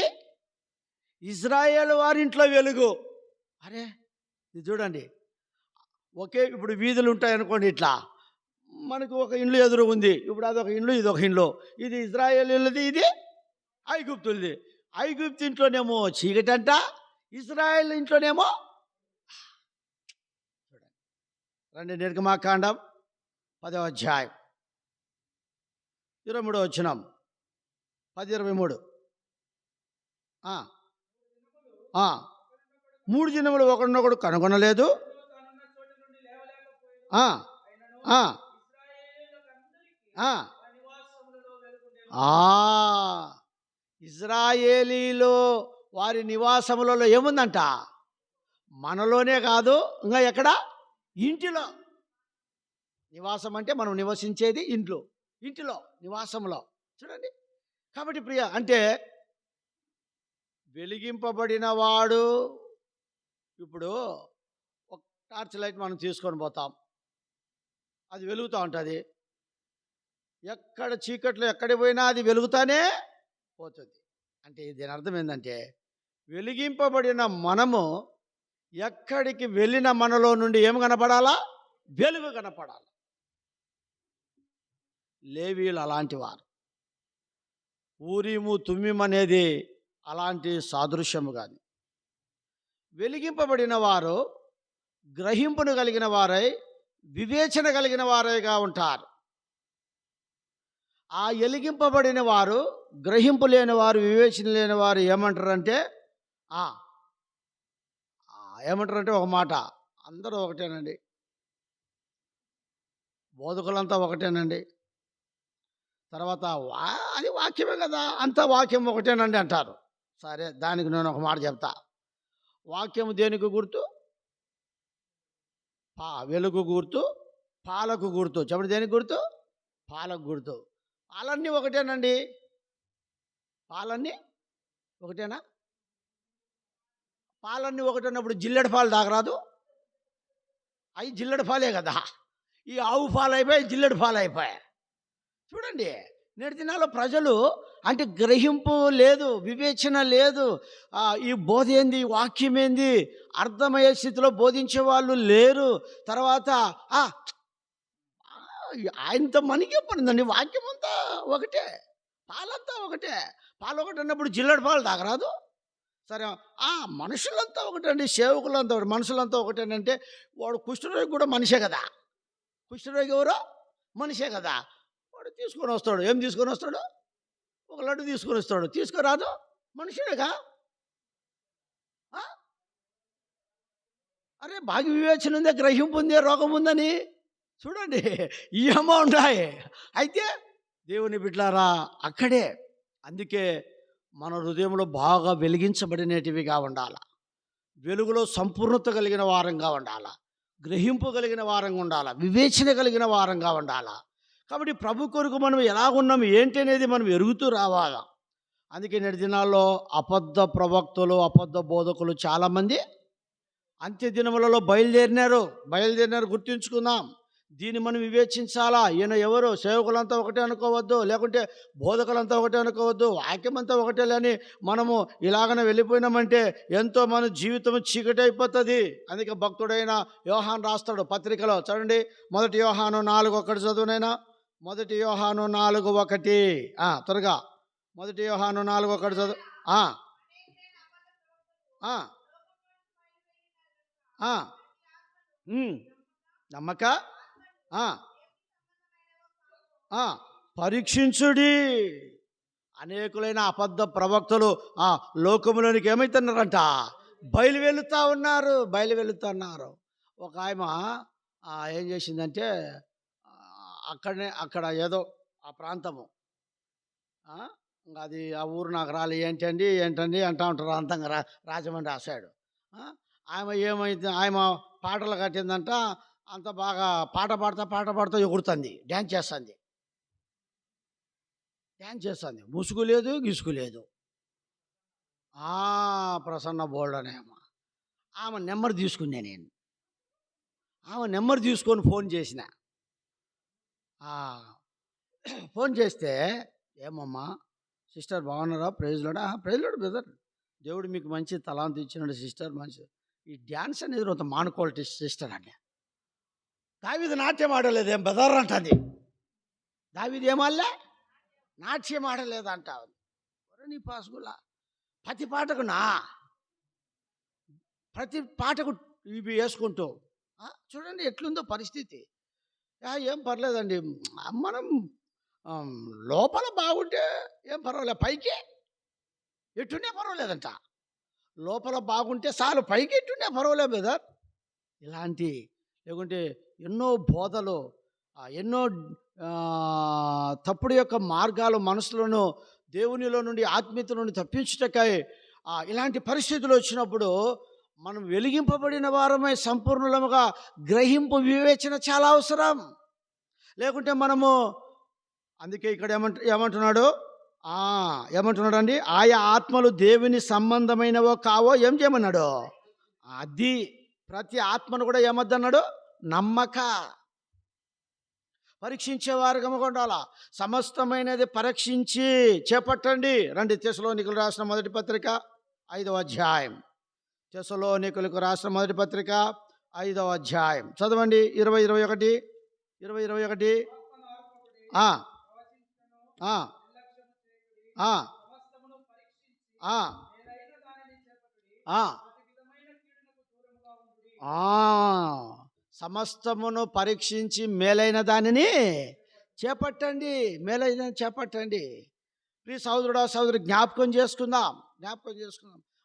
ఇజ్రాయేల్ వారింట్లో వెలుగు. అరే, ఇది చూడండి. ఇప్పుడు వీధులు ఉంటాయనుకోండి, ఇట్లా మనకు ఒక ఇండ్లు ఎదురు ఉంది. ఇప్పుడు అదొక ఇండ్లు, ఇది ఒక ఇండ్లు. ఇది ఇజ్రాయేలీలది, ఇది ఐగుప్తులది. ఐగుప్తు ఇంట్లోనేమో చీకటి అంట, ఇజ్రాయేల్ ఇంట్లోనేమో. రండి, నిర్గమాకాండం 10వ అధ్యాయం 23వ వచనం, 10:23. 3 దినములు ఒకరినొకడు కనుగొనలేదు. ఇజ్రాయేలీలో వారి నివాసములలో ఏముందంట? మనలోనే కాదు, ఇంకా ఎక్కడ? ఇంటిలో. నివాసం అంటే మనం నివసించేది ఇంటిలో నివాసంలో. చూడండి. కాబట్టి ప్రియ, అంటే వెలిగింపబడిన వాడు. ఇప్పుడు ఒక టార్చ్ లైట్ మనం తీసుకొని పోతాం, అది వెలుగుతూ ఉంటుంది. ఎక్కడ చీకట్లో ఎక్కడికి పోయినా అది వెలుగుతానే పోతుంది. అంటే దీని అర్థం ఏంటంటే, వెలిగింపబడిన మనము ఎక్కడికి వెళ్ళిన మనలో నుండి ఏం కనపడాలా? వెలుగు కనపడాలి. లేవీయులు అలాంటి వారు. ఊరీము తుమ్మిం అనేది అలాంటి సాదృశ్యము కాదు. వెలిగింపబడిన వారు గ్రహింపును కలిగిన వారై, వివేచన కలిగిన వారైగా ఉంటారు. ఆ వెలిగింపబడిన వారు, గ్రహింపు లేని వారు, వివేచన లేని వారు ఏమంటారంటే ఏమంటారంటే ఒక మాట, అందరూ ఒకటేనండి, బోధకులంతా ఒకటేనండి, తర్వాత అది వాక్యమే కదా, అంతా వాక్యం ఒకటేనండి అంటారు. సరే, దానికి నేను ఒక మాట చెప్తా. వాక్యము దేనికి గుర్తు? వెలుగు గుర్తు, పాలకు గుర్తు. చెప్పండి, దేనికి గుర్తు? పాలకు గుర్తు. పాలన్నీ ఒకటేనండి. పాలన్నీ ఒకటేనా? పాలన్నీ ఒకటేనప్పుడు జిల్లెడ పాలు తాగరాదు? అవి జిల్లెడ పాలే కదా. ఈ ఆవు పాలు అయిపోయి జిల్లెడ పాలు అయిపోయాయి. చూడండి, నేటి దినాల్లో ప్రజలు అంటే గ్రహింపు లేదు, వివేచన లేదు. ఈ బోధ ఏంది, వాక్యం ఏంది అర్థమయ్యే స్థితిలో బోధించే వాళ్ళు లేరు. తర్వాత ఆయనతో మనకే పడిందండి. వాక్యం అంతా ఒకటే, పాలంతా ఒకటే. పాలు ఒకటి అన్నప్పుడు జిల్లెడ పాలు తాగరాదు? సరే, మనుషులంతా ఒకటండి, సేవకులంతా ఒకటి, మనుషులంతా ఒకటేనంటే వాడు కుష్ఠరోగి కూడా మనిషే కదా. కుష్ఠరోగి ఎవరో మనిషే కదా. వాడు తీసుకొని వస్తాడు. ఏం తీసుకొని వస్తాడు? ఒక లడ్డు తీసుకొని వస్తాడు. తీసుకురాదు? మనుషుడేగా. అరే, భాగ్య వివేచన ఉందే, గ్రహింపు ఉందే, రోగం ఉందని చూడండి, ఏమో ఉన్నాయి. అయితే దేవుని బిడ్డలారా, అక్కడే అందుకే మన హృదయంలో బాగా వెలిగించబడినటివిగా ఉండాలి. వెలుగులో సంపూర్ణత కలిగిన వారంగా ఉండాలి, గ్రహింపు కలిగిన వారంగా ఉండాలి, వివేచన కలిగిన వారంగా ఉండాలి. కాబట్టి ప్రభు కొరకు మనం ఎలాగున్నాం ఏంటి అనేది మనం ఎరుగుతూ రావాలి. అందుకే నేటి దినాల్లో అబద్ధ ప్రవక్తలు, అబద్ధ బోధకులు చాలామంది అంత్య దినములలో బయలుదేరినారు. గుర్తుంచుకుందాం. దీన్ని మనం వివేచించాలా. ఈయన ఎవరు? సేవకులంతా ఒకటే అనుకోవద్దు, లేకుంటే బోధకులంతా ఒకటే అనుకోవద్దు, వాక్యమంతా ఒకటే అని మనము ఇలాగనే వెళ్ళిపోయినామంటే ఎంతో మన జీవితం చీకటి అయిపోతుంది. అందుకే భక్తుడైన యోహాను రాస్తాడు పత్రికలో, చూడండి, 1 యోహాను 4:1 చదువునైనా. 1 యోహాను 4:1 త్వరగా. 1 యోహాను 4:1 చదువు. నమ్మక పరీక్షించుడి. అనేకులైన అబద్ధ ప్రవక్తలు లోకములోనికి ఏమవుతున్నారంట? బయలు వెళుతూ ఉన్నారు. ఒక ఆమె ఏం చేసిందంటే, అక్కడ ఏదో ఆ ప్రాంతము, అది ఆ ఊరు నాకు రాలి ఏంటండి అంటూ ఉంటారు అంతంగా. రాజమండ్రి ఆ సైడు. ఆమె ఏమైతే, ఆమె పాటలు కట్టిందంట. అంత బాగా పాట పాడుతూ ఎగురుతుంది, డ్యాన్స్ చేస్తుంది. ముసుగు లేదు, గిసుగు లేదు. ప్రసన్న బోల్డ్ అనే ఆమె నెంబర్ తీసుకున్నా నేను. ఆమె నెంబర్ తీసుకొని ఫోన్ చేసిన. ఫోన్ చేస్తే, ఏమమ్మా సిస్టర్ బాగున్నారా? Praise Lord. Praise Lord brother, దేవుడు మీకు మంచి తలాంతి ఇచ్చినాడు సిస్టర్. మంచి ఈ డ్యాన్స్ అనేది ఒక మానుకోవాలి సిస్టర్ అంటే. దావీదు నాట్యం ఆడలేదు, ఏం బెదర్ అంటుంది. దావీదు ఏమాలే, నాట్యం ఆడలేదంట. నీ పాసుగులా ప్రతి పాటకు ఇవి వేసుకుంటూ చూడండి ఎట్లుందో పరిస్థితి. ఏం పర్లేదండి, మనం లోపల బాగుంటే ఏం పర్వాలేదు, పైకి ఎట్టునే పర్వాలేదంట. లోపల బాగుంటే చాలు, పైకి ఎట్టునే పర్వాలేదు బ్రదర్. ఇలాంటి లేకుంటే ఎన్నో బోధలు, ఎన్నో తప్పుడు యొక్క మార్గాలు మనసులను దేవునిలో నుండి, ఆత్మీయత నుండి తప్పించుటకై ఇలాంటి పరిస్థితులు వచ్చినప్పుడు మనం వెలిగింపబడిన వారమై సంపూర్ణముగా గ్రహింపు, వివేచన చాలా అవసరం. లేకుంటే మనము, అందుకే ఇక్కడ ఏమంటున్నాడు, ఏమంటున్నాడు అండి? ఆయా ఆత్మలు దేవుని సంబంధమైనవో కావో ఏం చేయమన్నాడు? అది ప్రతి ఆత్మను కూడా ఏమద్దన్నాడు? నమ్మక. పరీక్షించేవారుగా ఉండాలా. సమస్తమైనది పరీక్షించి చేపట్టండి. రండి, తెస్సలోనికలు రాసిన మొదటి పత్రిక 5వ అధ్యాయం. తెస్సలోనికలకు రాసిన మొదటి పత్రిక 5వ అధ్యాయం చదవండి. 20-21 20-21. ఆ, ఆ, ఆ, ఆ, ఆ. సమస్తమును పరీక్షించి మేలైన దానిని చేపట్టండి. మేలైన చేపట్టండి. ప్రియ సహోదరుడా, సహోదరి, జ్ఞాపకం చేసుకుందాం.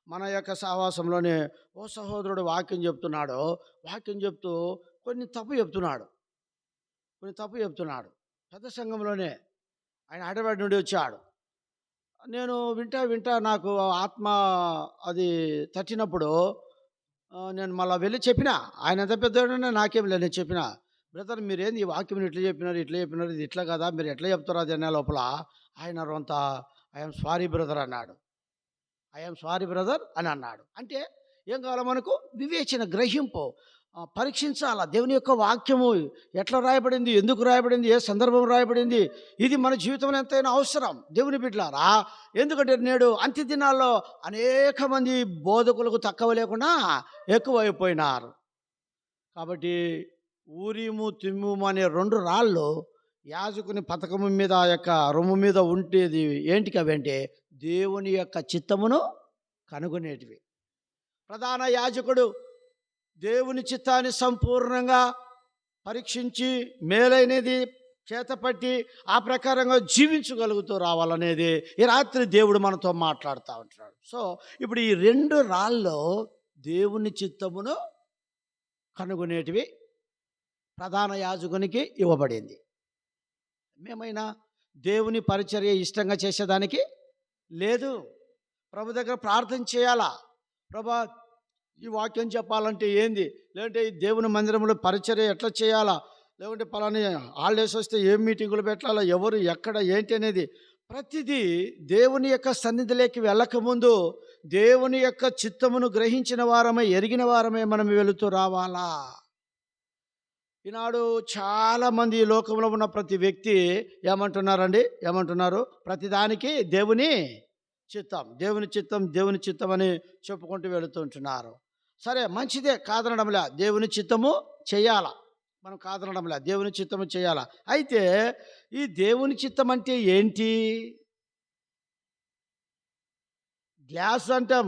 మన యొక్క సహవాసంలోనే ఓ సహోదరుడు వాక్యం చెప్తున్నాడు. వాక్యం చెప్తూ కొన్ని తప్పు చెప్తున్నాడు. పెద్ద సంఘంలోనే ఆయన హైదరాబాద్ నుండి వచ్చాడు. నేను వింటా నాకు ఆత్మ అది తట్టినప్పుడు నేను మళ్ళీ వెళ్ళి చెప్పిన. ఆయన ఎంత పెద్దవాడైనా నాకేం లేదు. నేను చెప్పిన, బ్రదర్ మీరేంది ఈ వాక్యం ఇట్లా చెప్పినారు ఇది ఇట్లా కదా, మీరు ఎట్లా చెప్తారు అది అనే లోపల ఆయన అంత ఐఎమ్ సారీ బ్రదర్ అన్నాడు. ఐఎమ్ సారీ బ్రదర్ అని అన్నాడు. అంటే ఏం కావాలో మనకు? వివేచన, గ్రహింపు, పరీక్షించాలా. దేవుని యొక్క వాక్యము ఎట్లా రాయబడింది, ఎందుకు రాయబడింది, ఏ సందర్భం రాయబడింది, ఇది మన జీవితంలో ఎంతైనా అవసరం దేవుని బిడ్డలారా. ఎందుకంటే నేడు అంత్య దినాల్లో అనేక మంది బోధకులకు తక్కువ లేకుండా ఎక్కువైపోయినారు. కాబట్టి ఊరిము తిమ్ముము అనే 2 రాళ్ళు యాజకుని పతకము మీద ఆ యొక్క రొమ్ము మీద ఉండేది. ఏంటికి అవి అంటే దేవుని యొక్క చిత్తమును కనుగొనేటివి. ప్రధాన యాజకుడు దేవుని చిత్తాన్ని సంపూర్ణంగా పరీక్షించి మేలైనది చేతపట్టి ఆ ప్రకారంగా జీవించగలుగుతూ రావాలనేది ఈ రాత్రి దేవుడు మనతో మాట్లాడుతూ ఉంటున్నాడు. సో ఇప్పుడు ఈ 2 రాళ్ళు దేవుని చిత్తమును కనుగొనేటివి ప్రధాన యాజకునికి ఇవ్వబడింది. మేమైనా దేవుని పరిచర్య ఇష్టంగా చేసేదానికి లేదు. ప్రభు దగ్గర ప్రార్థన చేయాలా. ప్రభా, ఈ వాక్యం చెప్పాలంటే ఏంది, లేదంటే ఈ దేవుని మందిరంలో పరిచర్య ఎట్లా చేయాలా, లేకుంటే పలాని హాలిడేస్ వస్తే ఏం మీటింగులు పెట్టాలా, ఎవరు ఎక్కడ ఏంటి అనేది ప్రతిదీ దేవుని యొక్క సన్నిధిలోకి వెళ్ళకముందు దేవుని యొక్క చిత్తమును గ్రహించిన వారమై, ఎరిగిన వారమై మనం వెళుతూ రావాలా. ఈనాడు చాలామంది ఈ లోకంలో ఉన్న ప్రతి వ్యక్తి ఏమంటున్నారు? ప్రతిదానికి దేవుని చిత్తం అని చెప్పుకుంటూ వెళుతుంటున్నారు. సరే, మంచిదే, కాదనడంలే. దేవుని చిత్తము చేయాలా, మనం కాదనడంలే. దేవుని చిత్తము చేయాలా. అయితే ఈ దేవుని చిత్తం అంటే ఏంటి? గ్లాస్ అంటాం,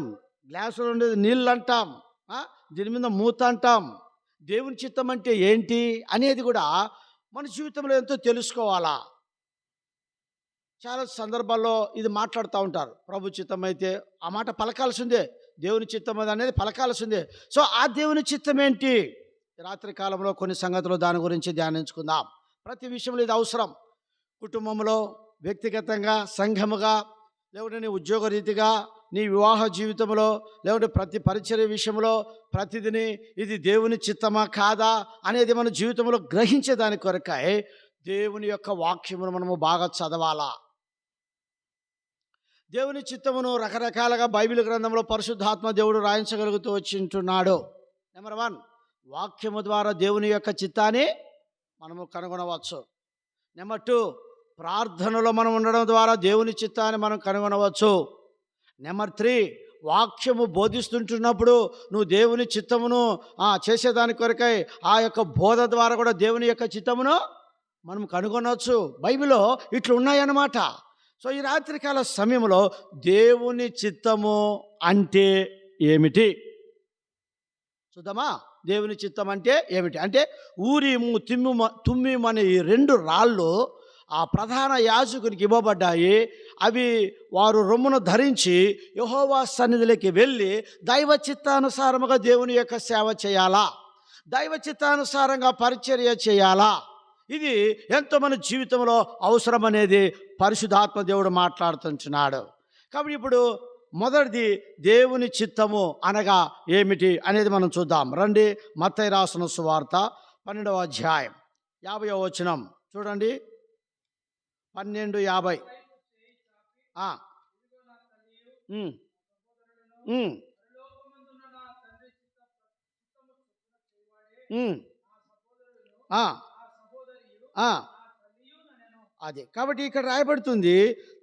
గ్లాసులో ఉండేది నీళ్ళు అంటాం, దీని మీద మూత అంటాం. దేవుని చిత్తం అంటే ఏంటి అనేది కూడా మన జీవితంలో ఎంతో తెలుసుకోవాలా. చాలా సందర్భాల్లో ఇది మాట్లాడుతూ ఉంటారు. ప్రభు చిత్తం అయితే ఆ మాట పలకాల్సిందే, దేవుని చిత్తం అనేది పలకాల్సిందే. సో ఆ దేవుని చిత్తం ఏంటి? రాత్రి కాలంలో కొన్ని సంగతులు దాని గురించి ధ్యానించుకుందాం. ప్రతి విషయంలో ఇది అవసరం. కుటుంబంలో, వ్యక్తిగతంగా, సంఘముగా, లేకుంటే నీ ఉద్యోగ రీతిగా, నీ వివాహ జీవితంలో, లేకుంటే ప్రతి పరిచర్య విషయంలో ప్రతిదిని ఇది దేవుని చిత్తమా కాదా అనేది మన జీవితంలో గ్రహించేదాని కొరకై దేవుని యొక్క వాక్యమును మనము బాగా చదవాలా. దేవుని చిత్తమును రకరకాలుగా బైబిల్ గ్రంథంలో పరిశుద్ధాత్మ దేవుడు రాయించగలుగుతూ వచ్చింటున్నాడు. నెంబర్ 1, వాక్యము ద్వారా దేవుని యొక్క చిత్తాన్ని మనము కనుగొనవచ్చు. నెంబర్ 2, ప్రార్థనలో మనం ఉండడం ద్వారా దేవుని చిత్తాన్ని మనం కనుగొనవచ్చు. నెంబర్ 3, వాక్యము బోధిస్తుంటున్నప్పుడు నువ్వు దేవుని చిత్తమును చేసేదాని కొరకై ఆ యొక్క బోధ ద్వారా కూడా దేవుని యొక్క చిత్తమును మనం కనుగొనవచ్చు. బైబిల్లో ఇట్లా ఉన్నాయన్నమాట. సో ఈ రాత్రికాల సమయంలో దేవుని చిత్తము అంటే ఏమిటి చూద్దామా. దేవుని చిత్తం అంటే ఏమిటి అంటే ఊరిము తుమ్మిము అనే ఈ 2 రాళ్ళు ఆ ప్రధాన యాజకునికి ఇవ్వబడ్డాయి. అవి వారు రొమ్మును ధరించి యెహోవా సన్నిధిలోకి వెళ్ళి దైవ చిత్తానుసారముగా దేవుని యొక్క సేవ చేయాలా, దైవ చిత్తానుసారంగా పరిచర్య చేయాలా. ఇది ఎంతో మన జీవితంలో అవసరం అనేది పరిశుద్ధాత్మ దేవుడు మాట్లాడుతుంటున్నాడు. కాబట్టి ఇప్పుడు మొదటిది దేవుని చిత్తము అనగా ఏమిటి అనేది మనం చూద్దాం. రండి, మత్తయి రాసిన సువార్త 12వ అధ్యాయం 50వ వచనం చూడండి. 12:50. ఆ, ఉమ్, ఉమ్, ఉమ్, ఆ, ఆ. అది కాబట్టి ఇక్కడ రాయబడుతుంది,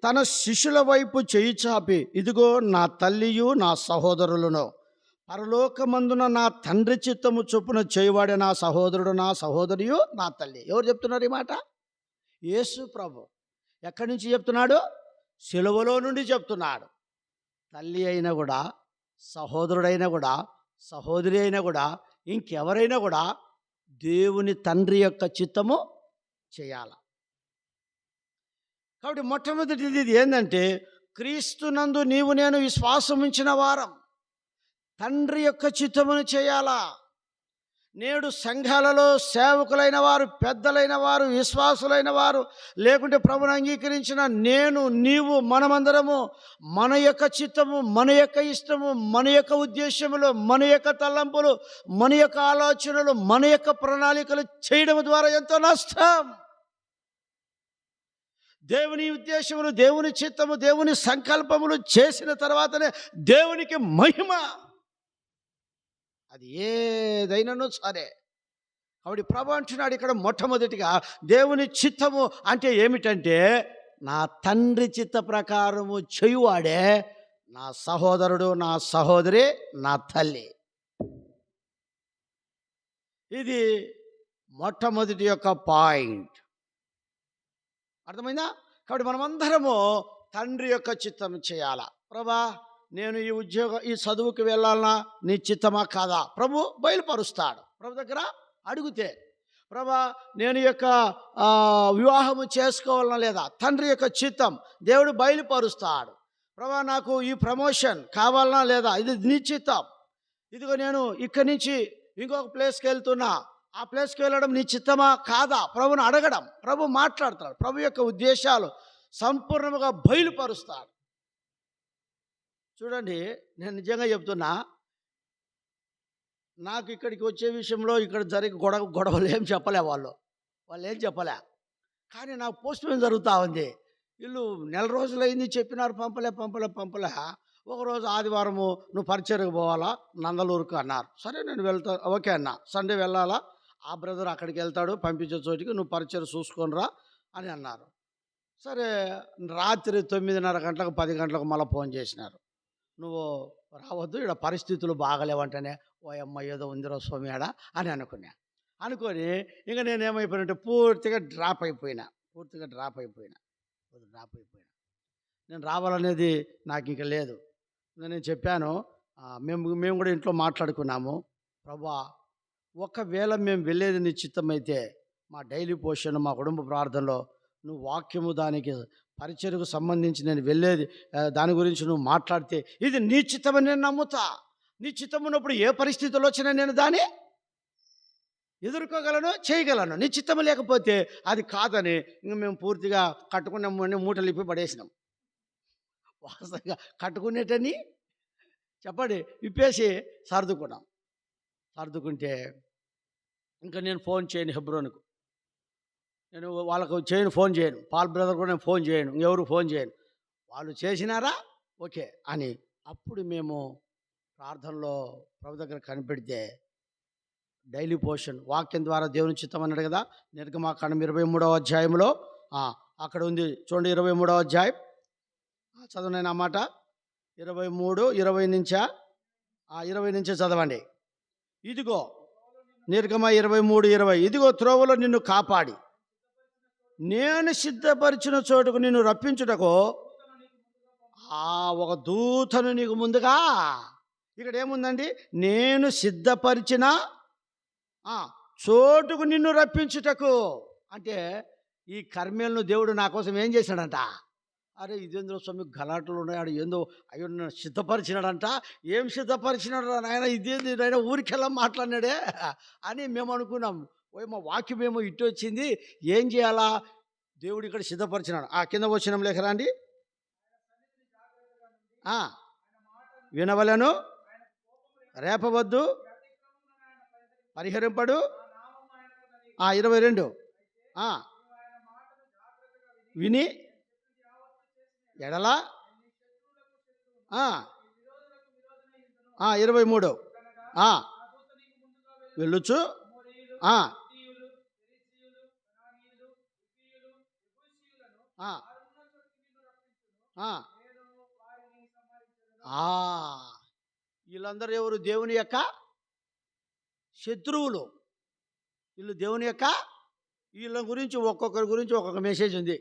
తన శిష్యుల వైపు చేయి చాపి, ఇదిగో నా తల్లియు నా సహోదరులను, పరలోకమందున నా తండ్రి చిత్తము చొప్పున చేయవాడే నా సహోదరుడు నా సహోదరియు నా తల్లి. ఎవరు చెప్తున్నారు ఈ మాట? యేసు ప్రభు. ఎక్కడి నుంచి చెప్తున్నాడు? సిలువలో నుండి చెప్తున్నాడు. తల్లి అయినా కూడా, సహోదరుడైనా కూడా, సహోదరి అయినా కూడా, ఇంకెవరైనా కూడా దేవుని తండ్రి యొక్క చిత్తము చేయాలి. కాబట్టి మొట్టమొదటిది ఇది ఏంటంటే, క్రీస్తునందు నీవు నేను విశ్వాసం ఉంచిన వారం తండ్రి యొక్క చిత్తమును చేయాలా. నేడు సంఘాలలో సేవకులైన వారు, పెద్దలైన వారు, విశ్వాసులైన వారు, లేకుంటే ప్రభుని అంగీకరించిన నేను, నీవు, మనమందరము మన యొక్క చిత్తము, మన యొక్క ఇష్టము, మన యొక్క ఉద్దేశములు, మన యొక్క తలంపులు, మన యొక్క ఆలోచనలు, మన యొక్క ప్రణాళికలు చేయడం ద్వారా ఎంతో నష్టం. దేవుని ఉద్దేశములు, దేవుని చిత్తము, దేవుని సంకల్పములు చేసిన తర్వాతనే దేవునికి మహిమ. అది ఏదైనానో సరే. కాబట్టి ప్రభు అంటున్నాడు ఇక్కడ మొట్టమొదటిగా, దేవుని చిత్తము అంటే ఏమిటంటే, నా తండ్రి చిత్త ప్రకారము చేయువాడే నా సహోదరుడు, నా సహోదరి, నా తల్లి. ఇది మొట్టమొదటి యొక్క పాయింట్. అర్థమైందా? కాబట్టి మనమందరము తండ్రి యొక్క చిత్తం చేయాలా. ప్రభా, నేను ఈ చదువుకి వెళ్ళాలన్నా నీ చిత్తమా కాదా? ప్రభు బయలుపరుస్తాడు. ప్రభు దగ్గర అడిగితే, ప్రభా నేను యొక్క వివాహము చేసుకోవాలన్నా లేదా, తండ్రి యొక్క చిత్తం దేవుడు బయలుపరుస్తాడు. ప్రభా నాకు ఈ ప్రమోషన్ కావాలన్నా లేదా, ఇది నీ చిత్తం. ఇదిగో నేను ఇక్కడి నుంచి ఇంకొక ప్లేస్కి వెళ్తున్నా, ఆ ప్లేస్కి వెళ్ళడం నీ చిత్తమా కాదా? ప్రభుని అడగడం. ప్రభు మాట్లాడతాడు. ప్రభు యొక్క ఉద్దేశాలు సంపూర్ణంగా బయలుపరుస్తాడు. చూడండి, నేను నిజంగా చెప్తున్నా, నాకు ఇక్కడికి వచ్చే విషయంలో ఇక్కడ జరిగే గొడవలు ఏం చెప్పలే, వాళ్ళు ఏం చెప్పలే. కానీ నాకు పోస్ట్ మ్యాన్ జరుగుతూ ఉంది. వీళ్ళు నెల రోజులైంది చెప్పినారు, పంపలే. ఒకరోజు ఆదివారము నువ్వు పరిచయకు పోవాలా నందలూరుకు అన్నారు. సరే నేను వెళ్తా, ఓకే అన్నా. సండే వెళ్ళాలా, ఆ బ్రదర్ అక్కడికి వెళ్తాడు, పంపించే చోటికి నువ్వు పరిచయం చూసుకొనిరా అని అన్నారు. సరే రాత్రి 9:30 గంటలకు 10 గంటలకు మళ్ళీ ఫోన్ చేసినారు, నువ్వు రావద్దు, ఇక్కడ పరిస్థితులు బాగలేవంటేనే. ఓ అమ్మ ఏదో ఉందిరో స్వామి ఆడ అని అనుకొని ఇంకా నేనేమైపోయినంటే పూర్తిగా డ్రాప్ అయిపోయినా. నేను రావాలనేది నాకు ఇంకా లేదు. నేను చెప్పాను, మేము కూడా ఇంట్లో మాట్లాడుకున్నాము, ప్రభా ఒకవేళ మేము వెళ్ళేది నీ చిత్తమైతే మా డైలీ పోషన్, మా కుటుంబ ప్రార్థనలో నువ్వు వాక్యము, దానికి పరిచర్యకు సంబంధించి నేను వెళ్ళేది, దాని గురించి నువ్వు మాట్లాడితే ఇది నీ చిత్తమని నేను నమ్ముతా. నీ చిత్తం ఉన్నప్పుడు ఏ పరిస్థితుల్లో వచ్చినా నేను దాన్ని ఎదుర్కోగలను, చేయగలను. నీ చిత్తం లేకపోతే అది కాదని ఇంక మేము పూర్తిగా కట్టుకున్నామని మూటలు ఇప్పి పడేసినాం. వాస్తవంగా కట్టుకునేటని చెప్పండి విప్పేసి సర్దుకుంటే ఇంకా నేను ఫోన్ చేయను హెబ్రోన్కు, నేను వాళ్ళకు ఫోన్ చేయను, పాల్ బ్రదర్ కూడా నేను ఫోన్ చేయను, ఎవరు ఫోన్ చేయను. వాళ్ళు చేసినారా ఓకే అని. అప్పుడు మేము ప్రార్థనలో ప్రభు దగ్గర కనిపెడితే డైలీ పోషన్ వాక్యం ద్వారా దేవుని చిత్తం అన్నాడు కదా. నిర్గమాకాండం 23వ అధ్యాయంలో అక్కడ ఉంది చూడండి, 23వ అధ్యాయం చదవనైనా అన్నమాట. 20 నుంచి చదవండి. ఇదిగో నిర్గమ 23:20, ఇదిగో త్రోవలో నిన్ను కాపాడి నేను సిద్ధపరిచిన చోటుకు నిన్ను రప్పించుటకు ఒక దూతను నీకు ముందుగా. ఇక్కడ ఏముందండి? నేను సిద్ధపరిచిన చోటుకు నిన్ను రప్పించుటకు అంటే ఈ కర్మేలను దేవుడు నా కోసం ఏం చేశాడంట? అరే ఇదేంద్ర స్వామి గలాటలు ఉన్నాడు, ఏందో అయ్యో నన్ను సిద్ధపరిచినాడంట. ఏం సిద్ధపరిచినాడు నాయన, ఇదేంది నాయన ఊరికెళ్ళా మాట్లాడినాడే అని మేము అనుకున్నాం. మా వాక్యం ఏమో ఇటు వచ్చింది, ఏం చేయాలా? దేవుడు ఇక్కడ సిద్ధపరిచినాడు. కింద వచ్చినాం లేఖరా అండి. వినవలను, రేపవద్దు, పరిహరింపడు. 22 విని ఎడల 23 వెళ్ళుచు ఆ, ఆ, ఆ. వీళ్ళందరూ ఎవరు? దేవుని యొక్క శత్రువులు. వీళ్ళు దేవుని యొక్క, వీళ్ళ గురించి ఒక్కొక్కరి గురించి ఒక్కొక్క మెసేజ్ ఉంది.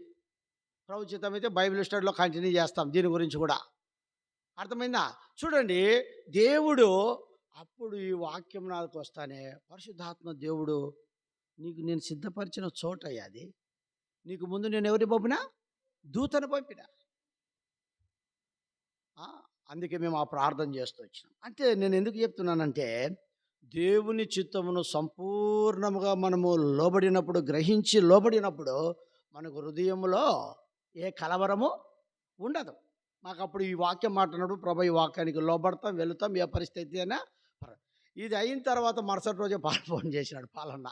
ప్రభుత్వం అయితే బైబిల్ స్టడీలో కంటిన్యూ చేస్తాం దీని గురించి కూడా. అర్థమైందా? చూడండి, దేవుడు అప్పుడు ఈ వాక్యం నాకు వస్తానే, పరిశుద్ధాత్మ దేవుడు నీకు నేను సిద్ధపరిచిన చోటయ్యా అది. నీకు ముందు నేను ఎవరిని పంపినా? దూతను పంపిన. అందుకే మేము ఆ ప్రార్థన చేస్తూ వచ్చినాం. అంటే నేను ఎందుకు చెప్తున్నానంటే, దేవుని చిత్తమును సంపూర్ణముగా మనము లోబడినప్పుడు, గ్రహించి లోబడినప్పుడు మనకు హృదయంలో ఏ కలవరము ఉండదు. మాకు అప్పుడు ఈ వాక్యం మాట్లాడినప్పుడు ప్రభు ఈ వాక్యానికి లోబడతాం, వెళుతాం, ఏ పరిస్థితి అయినా. ఇది అయిన తర్వాత మరుసటి రోజే ఫోన్ చేసినాడు, పాలన్న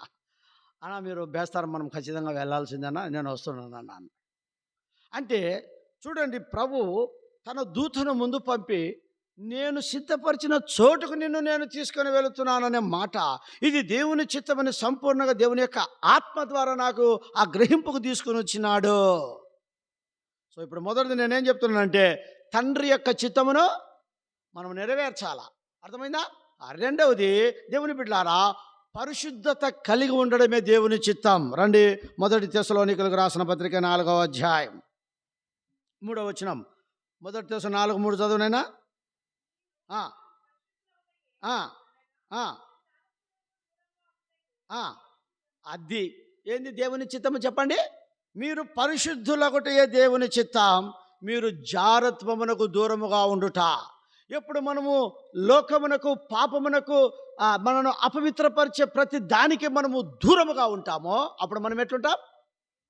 అన్న మీరు బేస్తారం మనం ఖచ్చితంగా వెళ్ళాల్సిందన్నా, నేను వస్తున్నానన్నా. అంటే చూడండి, ప్రభు తన దూతను ముందు పంపి నేను సిద్ధపరిచిన చోటుకు నిన్ను నేను తీసుకొని వెళుతున్నాననే మాట, ఇది దేవుని చిత్తమని సంపూర్ణంగా దేవుని యొక్క ఆత్మ ద్వారా నాకు ఆ గ్రహింపుకు తీసుకుని వచ్చినాడు. సో ఇప్పుడు మొదటిది నేనేం చెప్తున్నానంటే, తండ్రి యొక్క చిత్తమును మనం నెరవేర్చాలా. అర్థమైందా? రెండవది, దేవుని బిడ్డలారా, పరిశుద్ధత కలిగి ఉండడమే దేవుని చిత్తం. రండి, 1 తెస్సలోనికలకు రాసిన పత్రిక 4వ అధ్యాయం 3వ వచనం. 1 తెస్స 4:3 చదువునైనా. అది ఏంది దేవుని చిత్తము చెప్పండి? మీరు పరిశుద్ధులొకటే దేవుని చిత్తం, మీరు జారత్వమునకు దూరముగా ఉండుట. ఎప్పుడు మనము లోకమునకు, పాపమునకు మనను అపవిత్రపరిచే ప్రతి దానికి మనము దూరముగా ఉంటామో, అప్పుడు మనం ఎట్లుంటాం?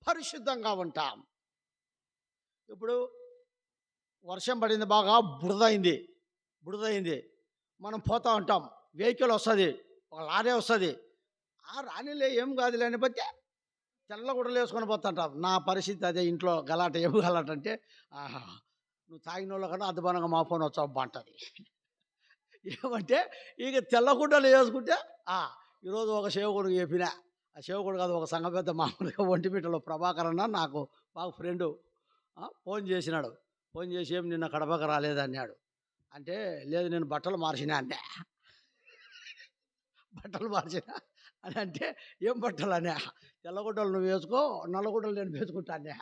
పరిశుద్ధంగా ఉంటాం. ఇప్పుడు వర్షం పడింది, బాగా బురదైంది, మనం పోతూ ఉంటాం, వెహికల్ వస్తుంది, ఒక లారీ వస్తుంది, రానిలే ఏం కాదులే అని బట్టి తెల్లగుడ్డలు వేసుకొని పోతుంటాం. నా పరిస్థితి అదే. ఇంట్లో గలాట, ఏం గలాట అంటే, నువ్వు తాగిన వాళ్ళ కన్నా అద్భుతంగా మా ఫోన్ వచ్చావు బాగుంటుంది. ఏమంటే ఇక తెల్లగుడ్డలు వేసుకుంటే, ఈరోజు ఒక సేవకుడు చెప్పిన, ఆ సేవకుడు కాదు, ఒక సంఘ పెద్ద మామూలుగా ఒంటిమిట్టలో ప్రభాకర్ అన్న నాకు బాగా ఫ్రెండు ఫోన్ చేసినాడు. ఫోన్ చేసి ఏం నిన్న కడపకు రాలేదన్నాడు. అంటే లేదు నేను బట్టలు మార్చినా అన్నా. బట్టలు మార్చినా అని అంటే ఏం బట్టలు అన్నా? తెల్లగుడ్డలు నువ్వు వేసుకో, నల్లగుడ్డలు నేను వేసుకుంటా అన్నా.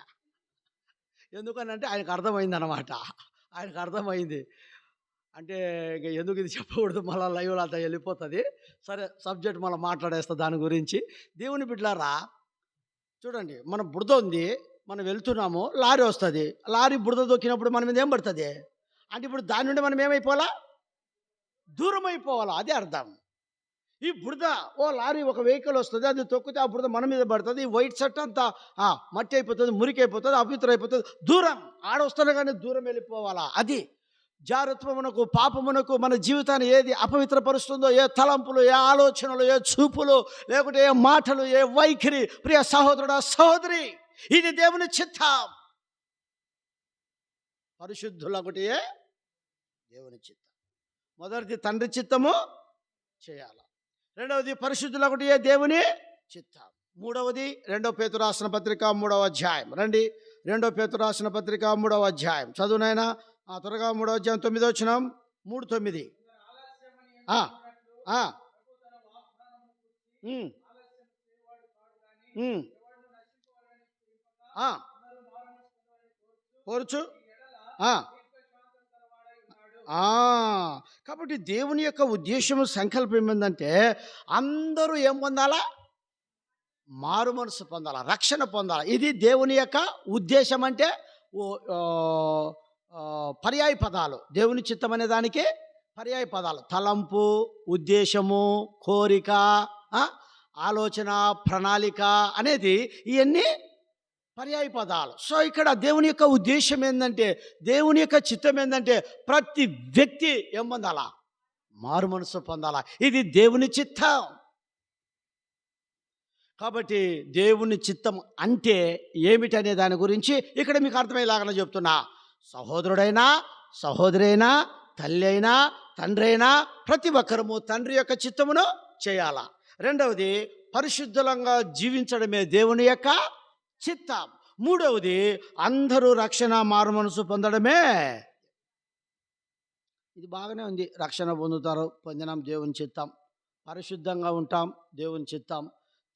ఎందుకనంటే ఆయనకు అర్థమైంది అన్నమాట. ఆయనకు అర్థమైంది. అంటే ఇక ఎందుకు ఇది చెప్పకూడదు, మళ్ళీ లైవ్లో అంతా వెళ్ళిపోతుంది. సరే, సబ్జెక్ట్ మళ్ళీ మాట్లాడేస్తా దాని గురించి. దేవుని బిడ్డలారా, చూడండి, మన బురద ఉంది, మనం వెళ్తున్నాము, లారీ వస్తుంది, లారీ బురద దొక్కినప్పుడు మన మీద ఏం పడుతుంది అంటే, ఇప్పుడు దాని నుండి మనం ఏమైపోవాలా? దూరం అయిపోవాలా. అదే అర్థం. ఈ బురద, లారీ ఒక వెహికల్ వస్తుంది, అది తొక్కితే ఆ బురద మన మీద పడుతుంది, ఈ వైట్ షర్ట్ అంతా మట్టి అయిపోతుంది, మురికి అయిపోతుంది, అపవిత్రం అయిపోతుంది. దూరం ఆడొస్తున్నా కానీ దూరం వెళ్ళిపోవాలా. అది జారత్వమునకు, పాపమునకు మన జీవితాన్ని ఏది అపవిత్రపరుస్తుందో, ఏ తలంపులు, ఏ ఆలోచనలు, ఏ చూపులు, లేకుంటే ఏ మాటలు, ఏ వైఖరి, ప్రియ సహోదరుడా, సహోదరి, ఇది దేవుని చిత్తం. పరిశుద్ధులొకటే దేవుని చిత్తం. మొదటిది తండ్రి చిత్తము చేయాలి. రెండవది పరిశుద్ధులొకటే దేవుని చిత్తం. మూడవది 2 పేతురు రాసిన పత్రిక 3వ అధ్యాయం. రండి, 2 పేతురు రాసిన పత్రిక 3వ అధ్యాయం చదువునైనా త్వరగా. 3వ అధ్యాయం 9వ వచనం. 3:9. కోరుచు. కాబట్టి దేవుని యొక్క ఉద్దేశము, సంకల్పం ఏంటంటే అందరూ ఏం పొందాలా? మారు మనసు పొందాలా, రక్షణ పొందాలా. ఇది దేవుని యొక్క ఉద్దేశం. అంటే పర్యాయ పదాలు. దేవుని చిత్తం అనే దానికి పర్యాయ పదాలు. తలంపు, ఉద్దేశము, కోరిక, ఆలోచన, ప్రణాళిక అనేది ఇవన్నీ పర్యాయ పదాలు. సో ఇక్కడ దేవుని యొక్క ఉద్దేశం ఏంటంటే, దేవుని యొక్క చిత్తం ఏంటంటే ప్రతి వ్యక్తి ఏం పొందాలా? మారు మనసు పొందాలా. ఇది దేవుని చిత్తం. కాబట్టి దేవుని చిత్తం అంటే ఏమిటనే దాని గురించి ఇక్కడ మీకు అర్థమయ్యేలాగా చెప్తున్నా. సహోదరుడైనా, సహోదరి అయినా, తల్లి అయినా, తండ్రి అయినా ప్రతి ఒక్కరము తండ్రి యొక్క చిత్తమును చేయాల. రెండవది పరిశుద్ధంగా జీవించడమే దేవుని యొక్క చిత్తం. మూడవది అందరూ రక్షణ మారుమనసు పొందడమే. ఇది బాగానే ఉంది. రక్షణ పొందుతారు, పొందినాం, దేవుని చిత్తం. పరిశుద్ధంగా ఉంటాం, దేవుని చిత్తం.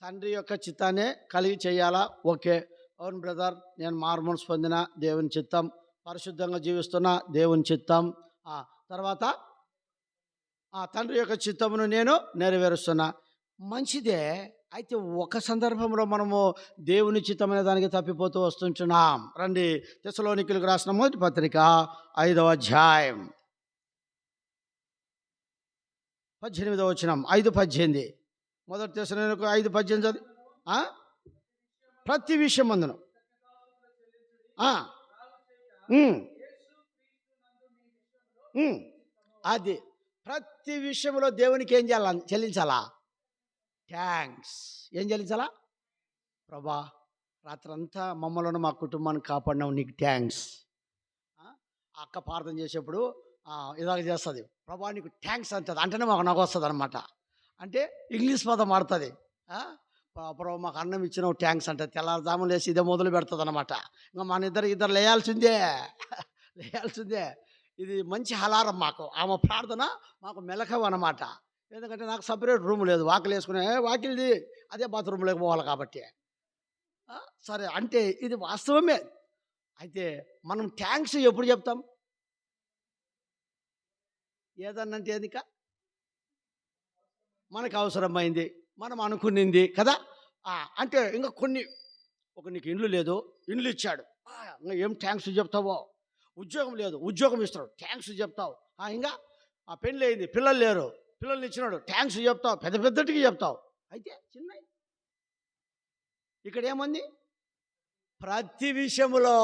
తండ్రి యొక్క చిత్తాన్ని కలిగి చేయాలా, ఓకే. అవును బ్రదర్, నేను మారుమనసు పొందిన, దేవుని చిత్తం. పరిశుద్ధంగా జీవిస్తున్నా, దేవుని చిత్తం. తర్వాత తండ్రి యొక్క చిత్తమును నేను నెరవేరుస్తున్నా, మంచిదే. అయితే ఒక సందర్భంలో మనము దేవుని చిత్తమైన దానికి తప్పిపోతూ వస్తుంటున్నాం. రండి, తెస్సలోనికీయులకు రాసిన మొదటి పత్రిక 5వ అధ్యాయం 18వ వచనం. 5:18. మొదటి తెస్సలోనికీయులకు 5:18 చదివి. ప్రతి విషయం అందును అది ప్రతి విషయంలో దేవునికి ఏం చేయాలా? చెల్లించాలా? థ్యాంక్స్. ఏం చెల్లించాలా? ప్రభా, రాత్రంతా మమ్మల్ని మా కుటుంబాన్ని కాపాడినావు, నీకు థ్యాంక్స్. అక్క ప్రార్థన చేసేప్పుడు ఇలాగ చేస్తుంది, ప్రభా నీకు థ్యాంక్స్ అంటుంది. అంటేనే మాకు నవ్వు వస్తుంది అనమాట. అంటే ఇంగ్లీష్ పదం ఆడుతుంది. ప్రభా మాకు అన్నం ఇచ్చినావు, థ్యాంక్స్ అంటే తెల్లారుజామున లేసి ఇదే మొదలు పెడుతుంది అనమాట. ఇంకా మన ఇద్దరు లేయాల్సిందే. ఇది మంచి హలారం మాకు. ఆమె ప్రార్థన మాకు మెలకవు అనమాట. ఎందుకంటే నాకు సపరేట్ రూమ్ లేదు, వాకిలు వేసుకునే వాకిల్ది అదే బాత్రూంలోకి పోవాలి కాబట్టి. సరే, అంటే ఇది వాస్తవమే. అయితే మనం థ్యాంక్స్ ఎప్పుడు చెప్తాం? ఏదన్నంటే ఏదిక మనకు అవసరమైంది, మనం అనుకునింది కదా. అంటే ఇంకా కొన్ని, నీకు ఇండ్లు లేదు, ఇండ్లు ఇచ్చాడు, ఇంకా ఏం థ్యాంక్స్ చెప్తావో. ఉద్యోగం లేదు, ఉద్యోగం ఇస్తాడు, థ్యాంక్స్ చెప్తావు. ఇంకా పెళ్ళి అయింది, పిల్లలు లేరు, పిల్లల్ని ఇచ్చినాడు, థ్యాంక్స్ చెప్తావు, పెద్దటికి చెప్తావు. అయితే చిన్న ఇక్కడ ఏముంది? ప్రతి విషయములో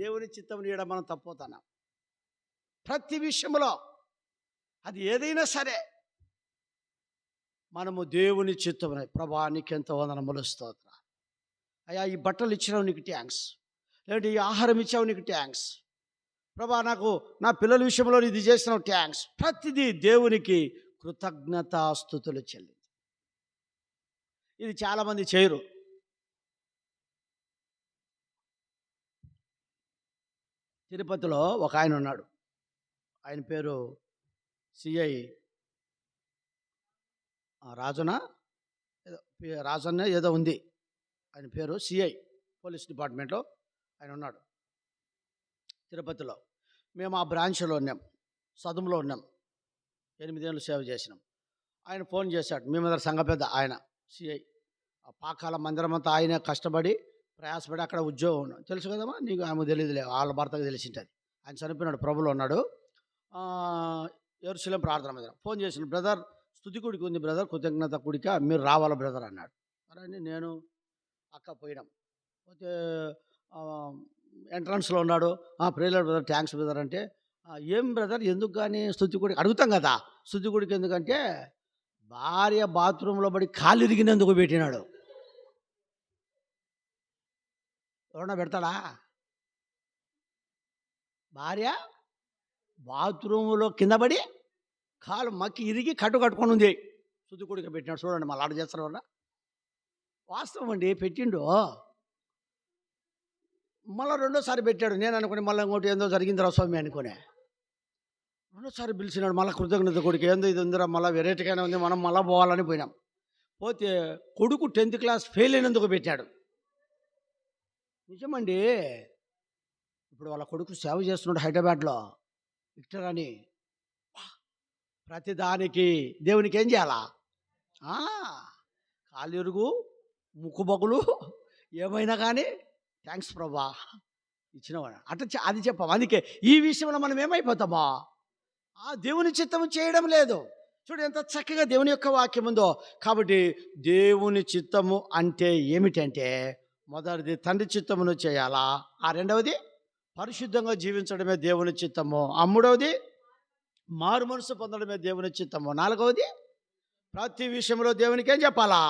దేవుని చిత్తం నీయడం మనం తప్పుతున్నాం. ప్రతి విషయంలో అది ఏదైనా సరే మనము దేవుని చిత్తమున, ప్రభా నీకెంతో వందనములు స్తోత్రం అయ్యా, ఈ బట్టలు ఇచ్చినావు నీకు థ్యాంక్స్, లేదంటే ఈ ఆహారం ఇచ్చావు నీకు థ్యాంక్స్, ప్రభా నాకు నా పిల్లల విషయంలో ఇది చేసినావు థ్యాంక్స్. ప్రతిదీ దేవునికి కృతజ్ఞతాస్తుతులు చెల్లించి. ఇది చాలామంది చేయరు. తిరుపతిలో ఒక ఆయన ఉన్నాడు, ఆయన పేరు సిఐ రాజన్న ఏదో ఉంది, ఆయన పేరు సిఐ, పోలీస్ డిపార్ట్మెంట్లో ఆయన ఉన్నాడు తిరుపతిలో. మేము ఆ బ్రాంచ్లో ఉన్నాం, సదుములో ఉన్నాం, 8 ఏళ్ళు సేవ చేసినాం. ఆయన ఫోన్ చేశాడు, మీ మీద సంఘ పెద్ద ఆయన సిఐ. ఆ పాకాల మందిరం అంతా ఆయనే కష్టపడి ప్రయాసపడి అక్కడ ఉద్యోగం తెలుసు కదమ్మా నీకు, ఆమె తెలియదులే, వాళ్ళ భర్తకు తెలిసింటుంది. ఆయన చనిపోయినాడు, ప్రభులో ఉన్నాడు. యెరూషలేం ప్రార్థన మందిరం. ఫోన్ చేసిన, బ్రదర్ స్తుతి కుడికి ఉంది బ్రదర్, కృతజ్ఞత కుడిక, మీరు రావాలా బ్రదర్ అన్నాడు. సరే అని నేను అక్క పోయినాం. పోతే ఎంట్రన్స్లో ఉన్నాడు. ప్రేయర్ బ్రదర్, థ్యాంక్స్ బ్రదర్ అంటే, ఏం బ్రదర్ ఎందుకు కానీ స్తుతి కుడికి అడుగుతాం కదా, స్తుతి కుడికి ఎందుకంటే భార్య బాత్రూంలో పడి కాలు ఇరిగినందుకు పెట్టినాడు. ఎవరన్నా పెడతాడా? భార్య బాత్రూంలో కింద పడి కాలు మక్కి ఇరిగి కట్టుకొని ఉంది, స్తుతి కుడికి పెట్టినాడు. చూడండి, మళ్ళీ ఆడ చేస్తారు వల్ల వాస్తవం అండి, పెట్టిండు. మళ్ళీ రెండోసారి పెట్టాడు. నేను అనుకుని మళ్ళీ ఇంకోటి ఏందో జరిగిందిరా స్వామి అనుకునే. రెండోసారి పిలిచినాడు, మళ్ళీ కృతజ్ఞత కొడుకు ఏందో ఇది ఉందిరా, మళ్ళీ వెరైటీగానే ఉంది, మనం మళ్ళీ పోవాలని పోయినాం. పోతే కొడుకు 10th క్లాస్ ఫెయిల్ అయినందుకు పెట్టాడు. నిజమండి. ఇప్పుడు వాళ్ళ కొడుకు సేవ చేస్తున్నాడు హైదరాబాద్లో, విక్టర్ అని. ప్రతిదానికి దేవునికి ఏం చేయాలా? కాలిరుగు ముక్కు బగులు ఏమైనా కానీ థ్యాంక్స్ ప్రభా ఇచ్చినవాడు అట్లా అది చెప్పాం. అందుకే ఈ విషయంలో మనం ఏమైపోతామా? దేవుని చిత్తము చేయడం లేదు. చూడు ఎంత చక్కగా దేవుని యొక్క వాక్యం ఉందో. కాబట్టి దేవుని చిత్తము అంటే ఏమిటంటే, మొదటిది తండ్రి చిత్తమును చేయాలా, రెండవది పరిశుద్ధంగా జీవించడమే దేవుని చిత్తము, మూడవది మారు మనసు పొందడమే దేవుని చిత్తము, నాలుగవది ప్రతి విషయంలో దేవునికి ఏం చెప్పాలా?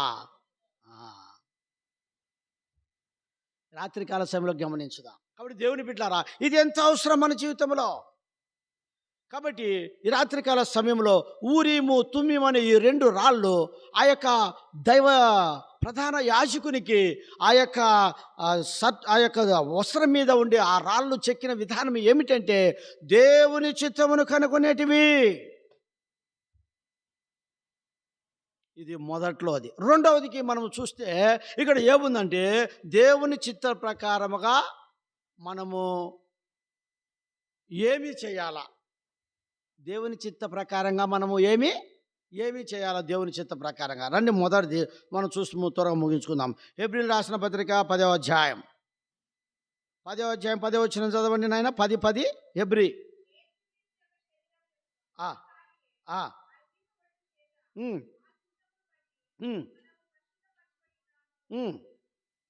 రాత్రికాల సమయంలో గమనించుదాం. కాబట్టి దేవుని బిడ్డలారా, ఇది ఎంత అవసరం మన జీవితంలో. కాబట్టి ఈ రాత్రికాల సమయంలో ఊరీము తుమ్మీము అనే ఈ 2 రాళ్ళు ఆ యొక్క దైవ ప్రధాన యాజకునికి ఆ యొక్క వస్త్రం మీద ఉండే ఆ రాళ్ళు చెక్కిన విధానం ఏమిటంటే దేవుని చిత్తమును కనుగొనేటివి. ఇది మొదట్లోది. రెండవదికి మనం చూస్తే ఇక్కడ ఏముందంటే దేవుని చిత్త ప్రకారముగా మనము ఏమి చేయాలా, దేవుని చిత్త ప్రకారంగా మనము ఏమి చేయాలా, దేవుని చిత్త ప్రకారంగా. రండి, మొదటిది మనం చూసి త్వరగా ముగించుకుందాం. హెబ్రీయులకు రాసిన పత్రిక 10వ అధ్యాయం 10వ వచనం చదవండి నాయన. 10 హెబ్రీ.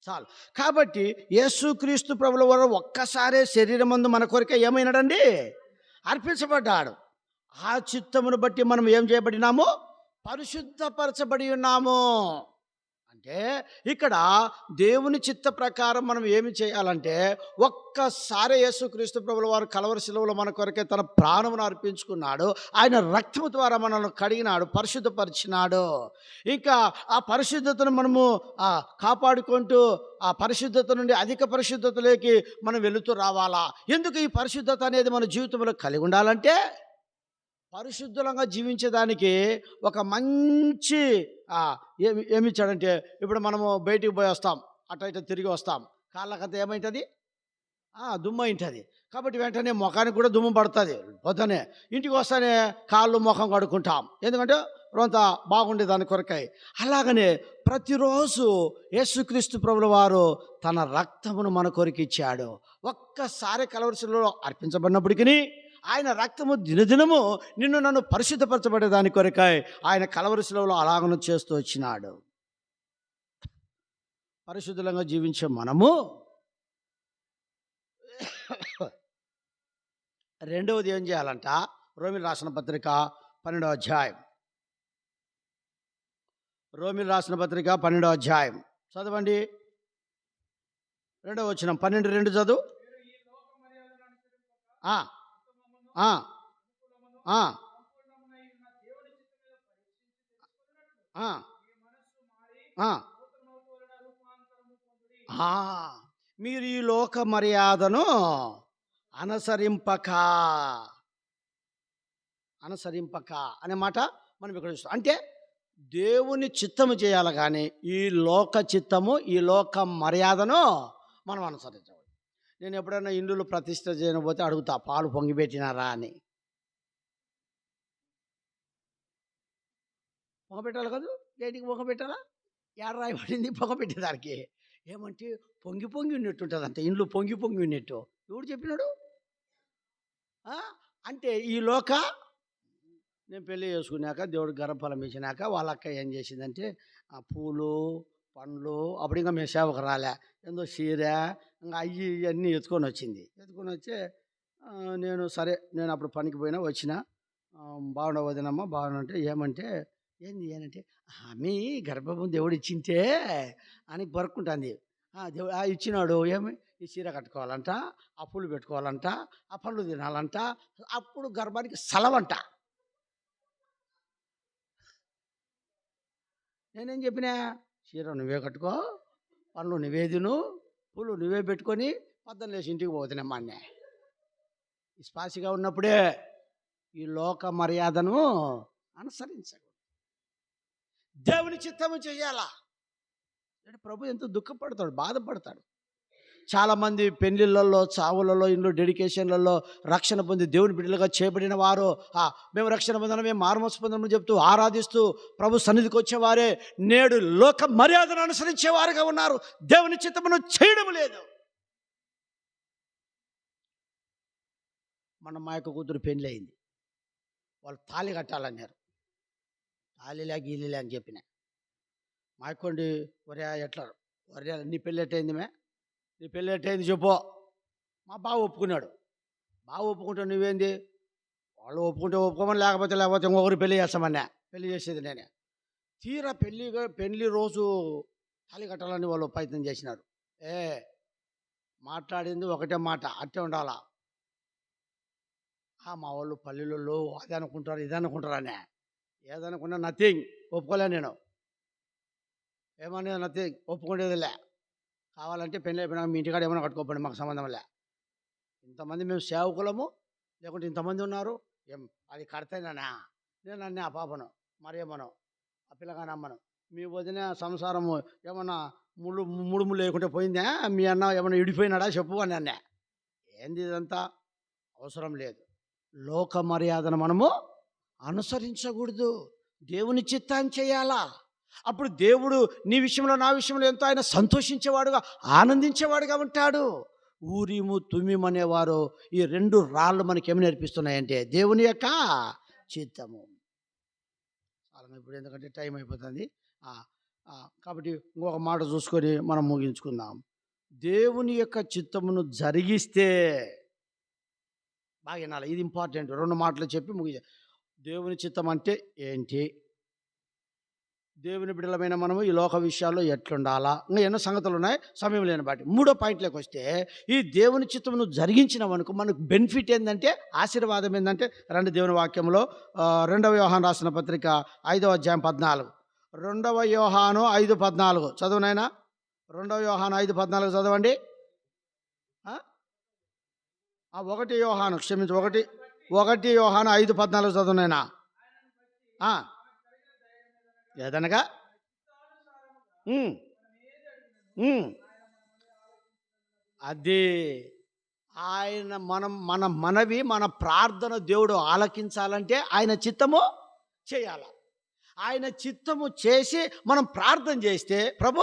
చాలు. కాబట్టి యేసుక్రీస్తు ప్రభుల వారు ఒక్కసారే శరీరమందు మన కొరకే ఏమైనాడండి, అర్పించబడ్డాడు. ఆ చిత్తమును బట్టి మనం ఏం చేయబడినాము, పరిశుద్ధపరచబడి ఉన్నాము. అంటే ఇక్కడ దేవుని చిత్త ప్రకారం మనం ఏమి చేయాలంటే ఒక్కసారి యేసుక్రీస్తు ప్రభుల వారు కలవరి శిలువలో మన కొరకే తన ప్రాణమును అర్పించుకున్నాడు. ఆయన రక్తము ద్వారా మనల్ని కడిగినాడు, పరిశుద్ధపరిచినాడు. ఇంకా ఆ పరిశుద్ధతను మనము కాపాడుకుంటూ ఆ పరిశుద్ధత నుండి అధిక పరిశుద్ధతలోకి మనం వెళుతూ రావాలా. ఎందుకు ఈ పరిశుద్ధత అనేది మన జీవితంలో కలిగి ఉండాలంటే పరిశుద్ధంగా జీవించేదానికి ఒక మంచి ఏమి ఇచ్చాడంటే, ఇప్పుడు మనము బయటికి పోయి వస్తాం, అటు తిరిగి వస్తాం, కాళ్ళకంతా ఏమైంటుంది, దుమ్ము ఉంటుంది. కాబట్టి వెంటనే ముఖానికి కూడా దుమ్ము పడుతుంది. పొద్దునే ఇంటికి వస్తానే కాళ్ళు ముఖం కడుక్కుంటాం, ఎందుకంటే కొంత బాగుండే దాని కొరకాయ. అలాగనే ప్రతిరోజు యేసుక్రీస్తు ప్రభుల వారు తన రక్తమును మన కొరకు ఇచ్చాడు. ఒక్కసారి కలవరి శిలువలో అర్పించబడినప్పటికీ ఆయన రక్తము దినదినము నిన్ను నన్ను పరిశుద్ధపరచబడే దాని కొరకాయ ఆయన కలవరి శిలువలో అలాగను చేస్తూ వచ్చినాడు. పరిశుద్ధంగా జీవించే మనము రెండవది ఏం చేయాలంట, రోమీయులకు రాసిన పత్రిక 12వ అధ్యాయం. రోమీయులకు రాసిన పత్రిక 12వ అధ్యాయం చదవండి. 2వ వచనం 12:2 చదువు. మీరు ఈ లోక మర్యాదను అనుసరింపక అనే మాట మనం ఇక్కడ చూస్తాం. అంటే దేవుని చిత్తము చేయాలి, కానీ ఈ లోక చిత్తము, ఈ లోక మర్యాదను మనం అనుసరించాలి. నేను ఎప్పుడైనా ఇండ్లు ప్రతిష్ట చేయకపోతే అడుగుతా, పాలు పొంగిపెట్టినారా అని. పొగపెట్టాలి కదా, దేనికి పొగపెట్టాలా, ఏడ రాయబడింది పొగపెట్టేదానికి. ఏమంటే పొంగి ఉన్నట్టు ఉంటుంది అంత, ఇండ్లు పొంగి ఉన్నట్టు. ఎవడు చెప్పినాడు? అంటే ఈ లోక, నేను పెళ్ళి చేసుకున్నాక దేవుడు గర్భఫలం ఇచ్చినాక వాళ్ళ అక్క ఏం చేసిందంటే ఆ పూలు పండ్లు, అప్పుడు ఇంకా మేము సేవకు రాలే, ఏందో చీర ఇంకా అయ్యి అన్నీ ఎత్తుకొని వచ్చి నేను సరే, నేను అప్పుడు పనికి పోయినా వచ్చిన, బాగుండ వదినమ్మ బాగుంటే ఏమంటే ఏనంటే మీ గర్భం దేవుడు ఇచ్చింటే అని బరుక్కుంటుంది. దేవుడు ఇచ్చినాడు, ఏమి ఈ చీర కట్టుకోవాలంట, ఆ పూలు పెట్టుకోవాలంట, ఆ పండ్లు తినాలంట, అప్పుడు గర్భానికి సెలవంట. నేనేం చెప్పినా, చీర నువ్వే కట్టుకో, పండ్లు నువ్వే తిను, పూలు నువ్వే పెట్టుకొని పొద్దున్న లేచి ఇంటికి పోతున్నామ్మా అన్నే. స్పాసిగా ఉన్నప్పుడే ఈ లోక మర్యాదను అనుసరించకూడదు, దేవుని చిత్తము చేయాలా. అంటే ప్రభు ఎంతో దుఃఖపడతాడు, బాధపడతాడు. చాలామంది పెళ్ళిళ్ళల్లో, చావులలో, ఇంట్లో డెడికేషన్లలో రక్షణ పొంది దేవుని బిడ్డలుగా చేయబడిన వారు మేము రక్షణ పొందడం, మేము మారుమనసు పొందడం చెప్తూ ఆరాధిస్తూ ప్రభు సన్నిధికి వచ్చేవారే నేడు లోక మర్యాదను అనుసరించేవారుగా ఉన్నారు. దేవుని చిత్తమును చేయడం లేదు. మా యొక్క కూతురు పెళ్ళి అయింది, వాళ్ళు తాళి కట్టాలన్నారు. తాళిలే గీలిలే అని చెప్పిన. మా యొక్కండి ఒరే ఎట్లా, ఒరే నీ పెళ్ళి ఎట్టయింది, నీ పెళ్ళి ఎట్టయింది చెప్పు. మా బావ ఒప్పుకున్నాడు. బావ ఒప్పుకుంటే నువ్వేంది, వాళ్ళు ఒప్పుకుంటే ఒప్పుకోమని, లేకపోతే ఇంకొకరు పెళ్ళి చేస్తామన్నా. పెళ్ళి చేసేది నేనే. తీరా పెళ్ళి రోజు తాళి కట్టాలని వాళ్ళు ప్రయత్నం చేసినారు. మాట్లాడింది ఒకటే మాట, అట్టే ఉండాలా. మా వాళ్ళు పల్లెలలో అది అనుకుంటారు ఇది అనుకుంటారనే, ఏదనుకున్నా నథింగ్, ఒప్పుకోలే నేను. ఏమన్నా నథింగ్, ఒప్పుకునేదిలే. కావాలంటే పెళ్ళి అయిపోయినా మీ ఇంటికాడ ఏమైనా కట్టుకోకండి, మాకు సంబంధం లే. ఇంతమంది మేము సేవకులము, లేకుంటే ఇంతమంది ఉన్నారు, ఏం అది కడతాయినా నేను అన్నీ ఆ పాపను మరేమను ఆ పిల్లగాని అమ్మను. మీ వదిన సంసారము ఏమన్నా మూడు ముళ్ళు లేకుంటే పోయిందా, మీ అన్న ఏమన్నా ఇడిపోయినాడా చెప్పు అని అన్నా. ఏంది ఇదంతా అవసరం లేదు. లోక మర్యాదను మనము అనుసరించకూడదు, దేవుని చిత్తాన్ని చేయాలా. అప్పుడు దేవుడు నీ విషయంలో నా విషయంలో ఎంతో ఆయన సంతోషించేవాడుగా ఆనందించేవాడుగా ఉంటాడు. ఊరిము తుమ్మిము అనేవారు ఈ రెండు రాళ్ళు మనకేమి నేర్పిస్తున్నాయంటే దేవుని యొక్క చిత్తము. ఇప్పుడు ఎందుకంటే టైం అయిపోతుంది, కాబట్టి ఇంకొక మాట చూసుకొని మనం ముగించుకుందాం. దేవుని యొక్క చిత్తమును జరిగిస్తే బాగా వినాలి, ఇది ఇంపార్టెంట్. 2 మాటలు చెప్పి ముగి. దేవుని చిత్తం అంటే ఏంటి, దేవుని బిడ్డలమైన మనము ఈ లోక విషయాల్లో ఎట్లుండాలా, ఇంకా ఎన్నో సంగతులు ఉన్నాయి, సమయం లేని బట్టి. 3వ పాయింట్లోకి వస్తే, ఈ దేవుని చిత్తమును జరిగించినవనుకో మనకు బెనిఫిట్ ఏంటంటే, ఆశీర్వాదం ఏంటంటే, రండి దేవుని వాక్యంలో 2వ యోహాను రాసిన పత్రిక 5వ అధ్యాయం 14. 2వ యోహాను 5:14 చదువునైనా. 2వ యోహాను 5:14 చదవండి. 1 యోహాను క్షమించు 1 యోహాను 5:14 చదువునైనా. ఏదనగా అది ఆయన మన మనవి మన ప్రార్థన దేవుడు ఆలకించాలంటే ఆయన చిత్తము చేయాల. ఆయన చిత్తము చేసి మనం ప్రార్థన చేస్తే, ప్రభు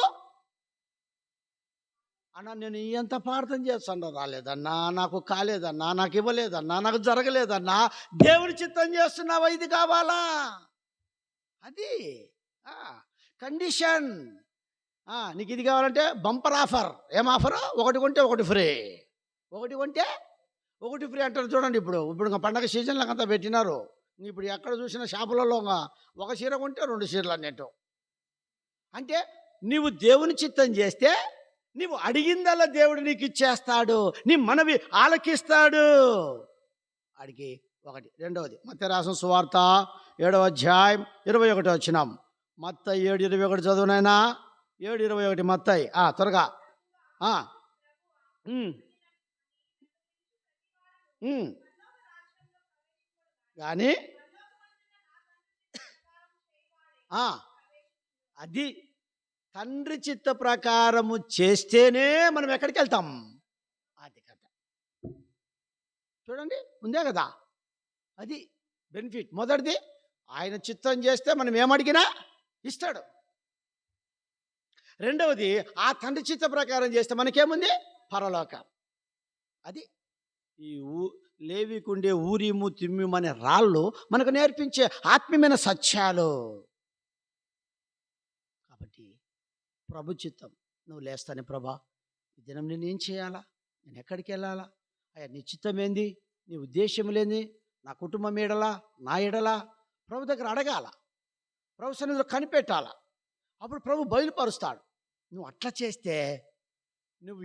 అన్నా నేను ఎంత ప్రార్థన చేస్తాను, రాలేదన్నా, నాకు కాలేదన్నా, నాకు ఇవ్వలేదన్నా, నాకు జరగలేదన్నా, దేవుని చిత్తం చేస్తున్నావా, ఇది కావాలా, అది కండిషన్. నీకు ఇది కావాలంటే బంపర్ ఆఫర్. ఏం ఆఫరు? 1 కొంటే 1 ఫ్రీ, 1 కొంటే 1 ఫ్రీ అంటారు చూడండి. ఇప్పుడు ఇంకా పండగ సీజన్లకు అంతా పెట్టినారు. ఇప్పుడు ఎక్కడ చూసిన షాపులలో 1 చీర కొంటే 2 చీరలు అన్నట్టు. అంటే నీవు దేవుని చిత్తం చేస్తే నీవు అడిగిందల్లా దేవుడు నీకు ఇచ్చేస్తాడు, నీ మనవి ఆలకిస్తాడు. అడిగి 1. 2వది మత్తయి రాసిన సువార్త 7వ అధ్యాయం 21 వచనం. మత్తయి 7:21 చదువునైనా. 7:21 మత్తయి, త్వరగా. కానీ అది తండ్రి చిత్త ప్రకారము చేస్తేనే మనం ఎక్కడికి వెళ్తాం, అది కదా. చూడండి, ఉందే కదా, అది బెనిఫిట్. మొదటిది ఆయన చిత్తం చేస్తే మనం ఏమడిగినా ఇస్తాడు. 2వది ఆ తండ్రి చిత్త ప్రకారం చేస్తే మనకేముంది, పరలోకం. అది ఈ లేవికుండే ఊరిము తిమ్మిము అనే రాళ్ళు మనకు నేర్పించే ఆత్మీయమైన సత్యాలు. కాబట్టి ప్రభు చిత్తం, నువ్వు లేస్తానే, ప్రభా ఈ దినం నేను ఏం చేయాలా, నేను ఎక్కడికి వెళ్ళాలా, అయ్యా నీ చిత్తం ఏంది, నీ ఉద్దేశం లేని నా కుటుంబం ఎడలా, నా ఎడలా ప్రభు దగ్గర అడగాల, ప్రభు సన్నిధిలో కనిపెట్టాల. అప్పుడు ప్రభు బయలుపరుస్తాడు. నువ్వు అట్లా చేస్తే నువ్వు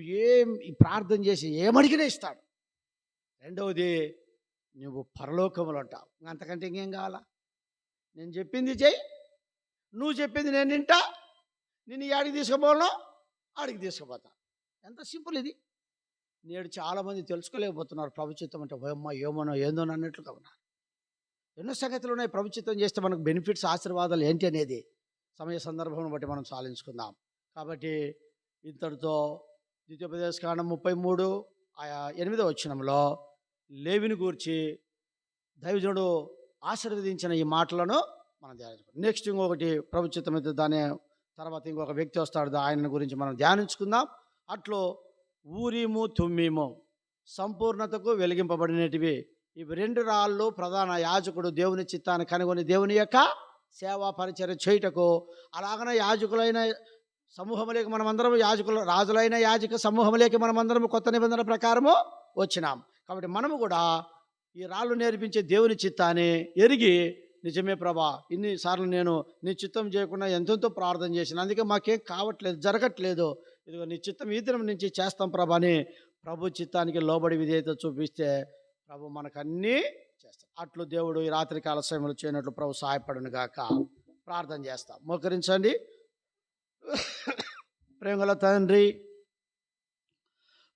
ప్రార్థన చేసి ఏమడిగినా ఇస్తాడు. 2వది నువ్వు పరలోకములు అంటావు. అంతకంటే ఇంకేం కావాలా? నేను చెప్పింది చెయ్యి, నువ్వు చెప్పింది నేను వింటా, నేను ఆడికి తీసుకుపోను, ఆడికి తీసుకుపోతా. ఎంత సింపుల్ ఇది. నేడు చాలామంది తెలుసుకోలేకపోతున్నారు ప్రభు చిత్తం అంటే. ఓయమ్మ ఏమోనో ఏందో అన్నట్లుగా ఉన్నారు. ఎన్నో సంగతులు ఉన్నాయి ప్రభు చిత్తం చేస్తే మనకు బెనిఫిట్స్, ఆశీర్వాదాలు ఏంటి అనేది సమయ సందర్భం బట్టి మనం సాధించుకుందాం. కాబట్టి ఇంతటితో ద్వితీయోపదేశకాండం 33:8 వచనంలో లేవిని గూర్చి దైవజనుడు ఆశీర్వదించిన ఈ మాటలను మనం ధ్యానించుకుందాం. నెక్స్ట్ ఇంకొకటి ప్రభు చిత్తం అయితే దాని తర్వాత ఇంకొక వ్యక్తి వస్తాడు, ఆయన గురించి మనం ధ్యానించుకుందాం. అట్లో ఊరిము తుమ్మిము సంపూర్ణతకు వెలిగింపబడినటివి. ఇవి 2 రాళ్ళు ప్రధాన యాజకుడు దేవుని చిత్తాన్ని కనుగొని దేవుని యొక్క సేవా పరిచర్య చేయుటకు, అలాగనే యాజకులైన సమూహములేకి మనమందరం, రాజులైన యాజక సమూహములేకి మనమందరం కొత్త నిబంధన ప్రకారము వచ్చినాం. కాబట్టి మనము కూడా ఈ రాళ్ళు నేర్పించే దేవుని చిత్తాన్ని ఎరిగి, నిజమే ప్రభా, ఇన్నిసార్లు నేను నీ చిత్తం చేయకుండా ఎంతెంతో ప్రార్థన చేసిన, అందుకే మాకేం కావట్లేదు, జరగట్లేదు, ఇదిగో నీ చిత్తం ఈ దినం నుంచి చేస్తాం ప్రభా అని ప్రభు చిత్తానికి లోబడి విధేయత చూపిస్తే ప్రభు మనకన్నీ చేస్తాం. అట్లు దేవుడు ఈ రాత్రి కాల సమయంలో చేయనట్లు ప్రభు సహాయపడును గాక. ప్రార్థన చేస్తాం. మోకరించండి. ప్రేమగల తండ్రి,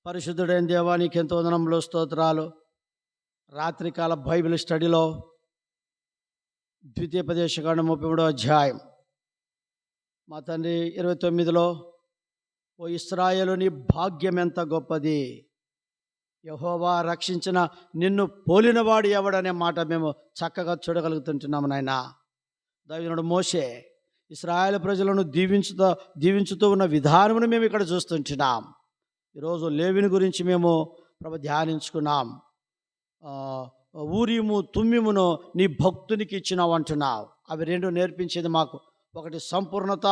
పరిశుద్ధుడైన దేవానికి ఎంతో వందనములు, స్తోత్రాలు. రాత్రికాల బైబిల్ స్టడీలో ద్వితీయోపదేశకాండం 33వ అధ్యాయం మా తండ్రి 29లో ఓ ఇశ్రాయేలుని భాగ్యం ఎంత గొప్పది, యెహోవా రక్షించిన నిన్ను పోలినవాడు ఎవడనే మాట మేము చక్కగా చూడగలుగుతుంటున్నాము నాయనా. దైవజనుడు మోషే ఇశ్రాయేలు ప్రజలను దీవించుతూ ఉన్న విధానమును మేము ఇక్కడ చూస్తుంటున్నాం. ఈరోజు లేవిని గురించి మేము ప్రభు ధ్యానించుకున్నాం. ఊరీము తుమ్మిమును నీ భక్తునికి ఇచ్చినావు అంటున్నావు. అవి రెండు నేర్పించేది మాకు, ఒకటి సంపూర్ణత,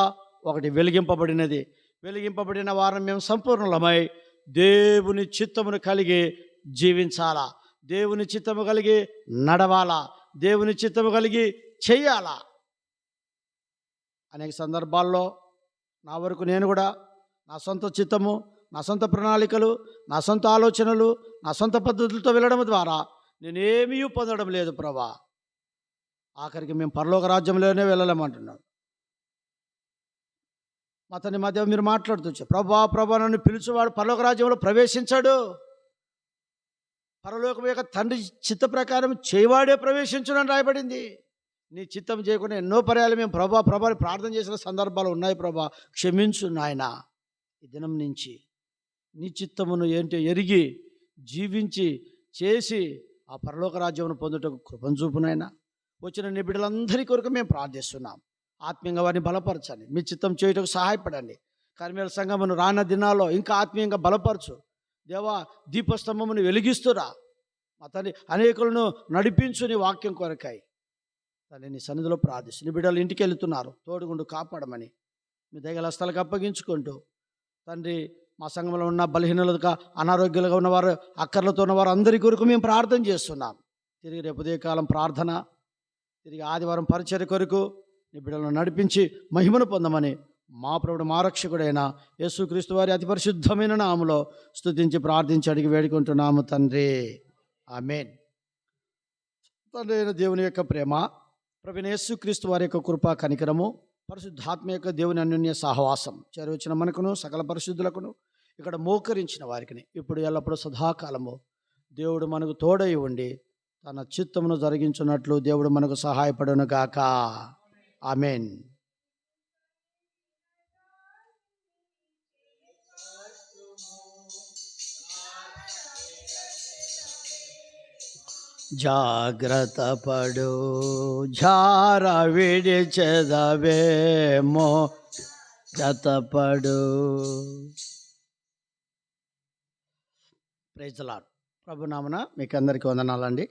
ఒకటి వెలిగింపబడినది. వెలిగింపబడిన వారం మేము సంపూర్ణమై దేవుని చిత్తమును కలిగి జీవించాలా, దేవుని చిత్తము కలిగి నడవాలా, దేవుని చిత్తము కలిగి చెయ్యాలా. అనేక సందర్భాల్లో నా వరకు నేను కూడా నా సొంత చిత్తము, నా సొంత ప్రణాళికలు, నా సొంత ఆలోచనలు, నా సొంత పద్ధతులతో వెళ్ళడం ద్వారా నేనేమీ పొందడం లేదు ప్రభా. ఆఖరికి మేము పరలోక రాజ్యంలోనే వెళ్ళలేమంటున్నాడు. అతని మధ్య మీరు మాట్లాడుతూ ప్రభా నన్ను పిలుచువాడు పరలోక రాజ్యంలో ప్రవేశించాడు. పరలోకం యొక్క తండ్రి చిత్త ప్రకారం చేయవాడే ప్రవేశించునని రాయబడింది. నీ చిత్తం చేయకుండా ఎన్నో పర్యాలు మేము ప్రభాని ప్రార్థన చేసిన సందర్భాలు ఉన్నాయి. ప్రభా క్షమించు నాయన. ఈ దినం నుంచి నీ చిత్తమును ఏంటో ఎరిగి జీవించి చేసి ఆ పరలోక రాజ్యమును పొందుటకు కృపను చూపు నాయన. వచ్చిన నీ బిడ్డలందరి కొరకు మేము ప్రార్థిస్తున్నాం. ఆత్మీయంగా వారిని బలపరచండి, మీ చిత్తం చేయుటకు సహాయపడండి. కార్మికుల సంఘమును రాన దినాల్లో ఇంకా ఆత్మీయంగా బలపరచు దేవా. దీపస్తంభమును వెలిగిస్తురా మా తండ్రి, అనేకులను నడిపించు నీ వాక్యం కొరకాయి తండ్రి. నీ సన్నిధిలో ప్రార్థిస్తు నీ బిడ్డలు ఇంటికి వెళుతున్నారు, తోడుగుండు కాపాడమని మీ దయగల హస్తాలకు అప్పగించుకుంటూ తండ్రి, మా సంఘంలో ఉన్న బలహీనలుగా అనారోగ్యాలుగా ఉన్నవారు, అక్కర్లతో ఉన్నవారు అందరి కొరకు మేము ప్రార్థన చేస్తున్నాం. తిరిగి రేపు ఉదయకాలం ప్రార్థన, తిరిగి ఆదివారం పరిచర్య కొరకు నీ బిడ్డలను నడిపించి మహిమను పొందమని మా ప్రభుడు మా రక్షకుడైన యేసుక్రీస్తు వారి అతి పరిశుద్ధమైన నామములో స్తుతించి ప్రార్థించి అడిగి వేడుకుంటున్నాము తండ్రి. ఆమేన్. తండ్రి అయిన దేవుని యొక్క ప్రేమ, ప్రభువైన యేసుక్రీస్తు వారి యొక్క కృపా కనికరము, పరిశుద్ధాత్మ యొక్క దేవుని అన్యోన్య సహవాసం చేరవచ్చిన మనకును సకల పరిశుద్ధులకును ఇక్కడ మోకరించిన వారికి ఇప్పుడు ఎల్లప్పుడూ సదాకాలము దేవుడు మనకు తోడై ఉండి తన చిత్తమును జరిగించున్నట్లు దేవుడు మనకు సహాయపడును గాక. ఆమేన్. జాగ్రత్త పడు, జార విడిచెదవేమో, జతపడు. Praise the Lord. ప్రభునామన మీకు అందరికీ వందనాలండి.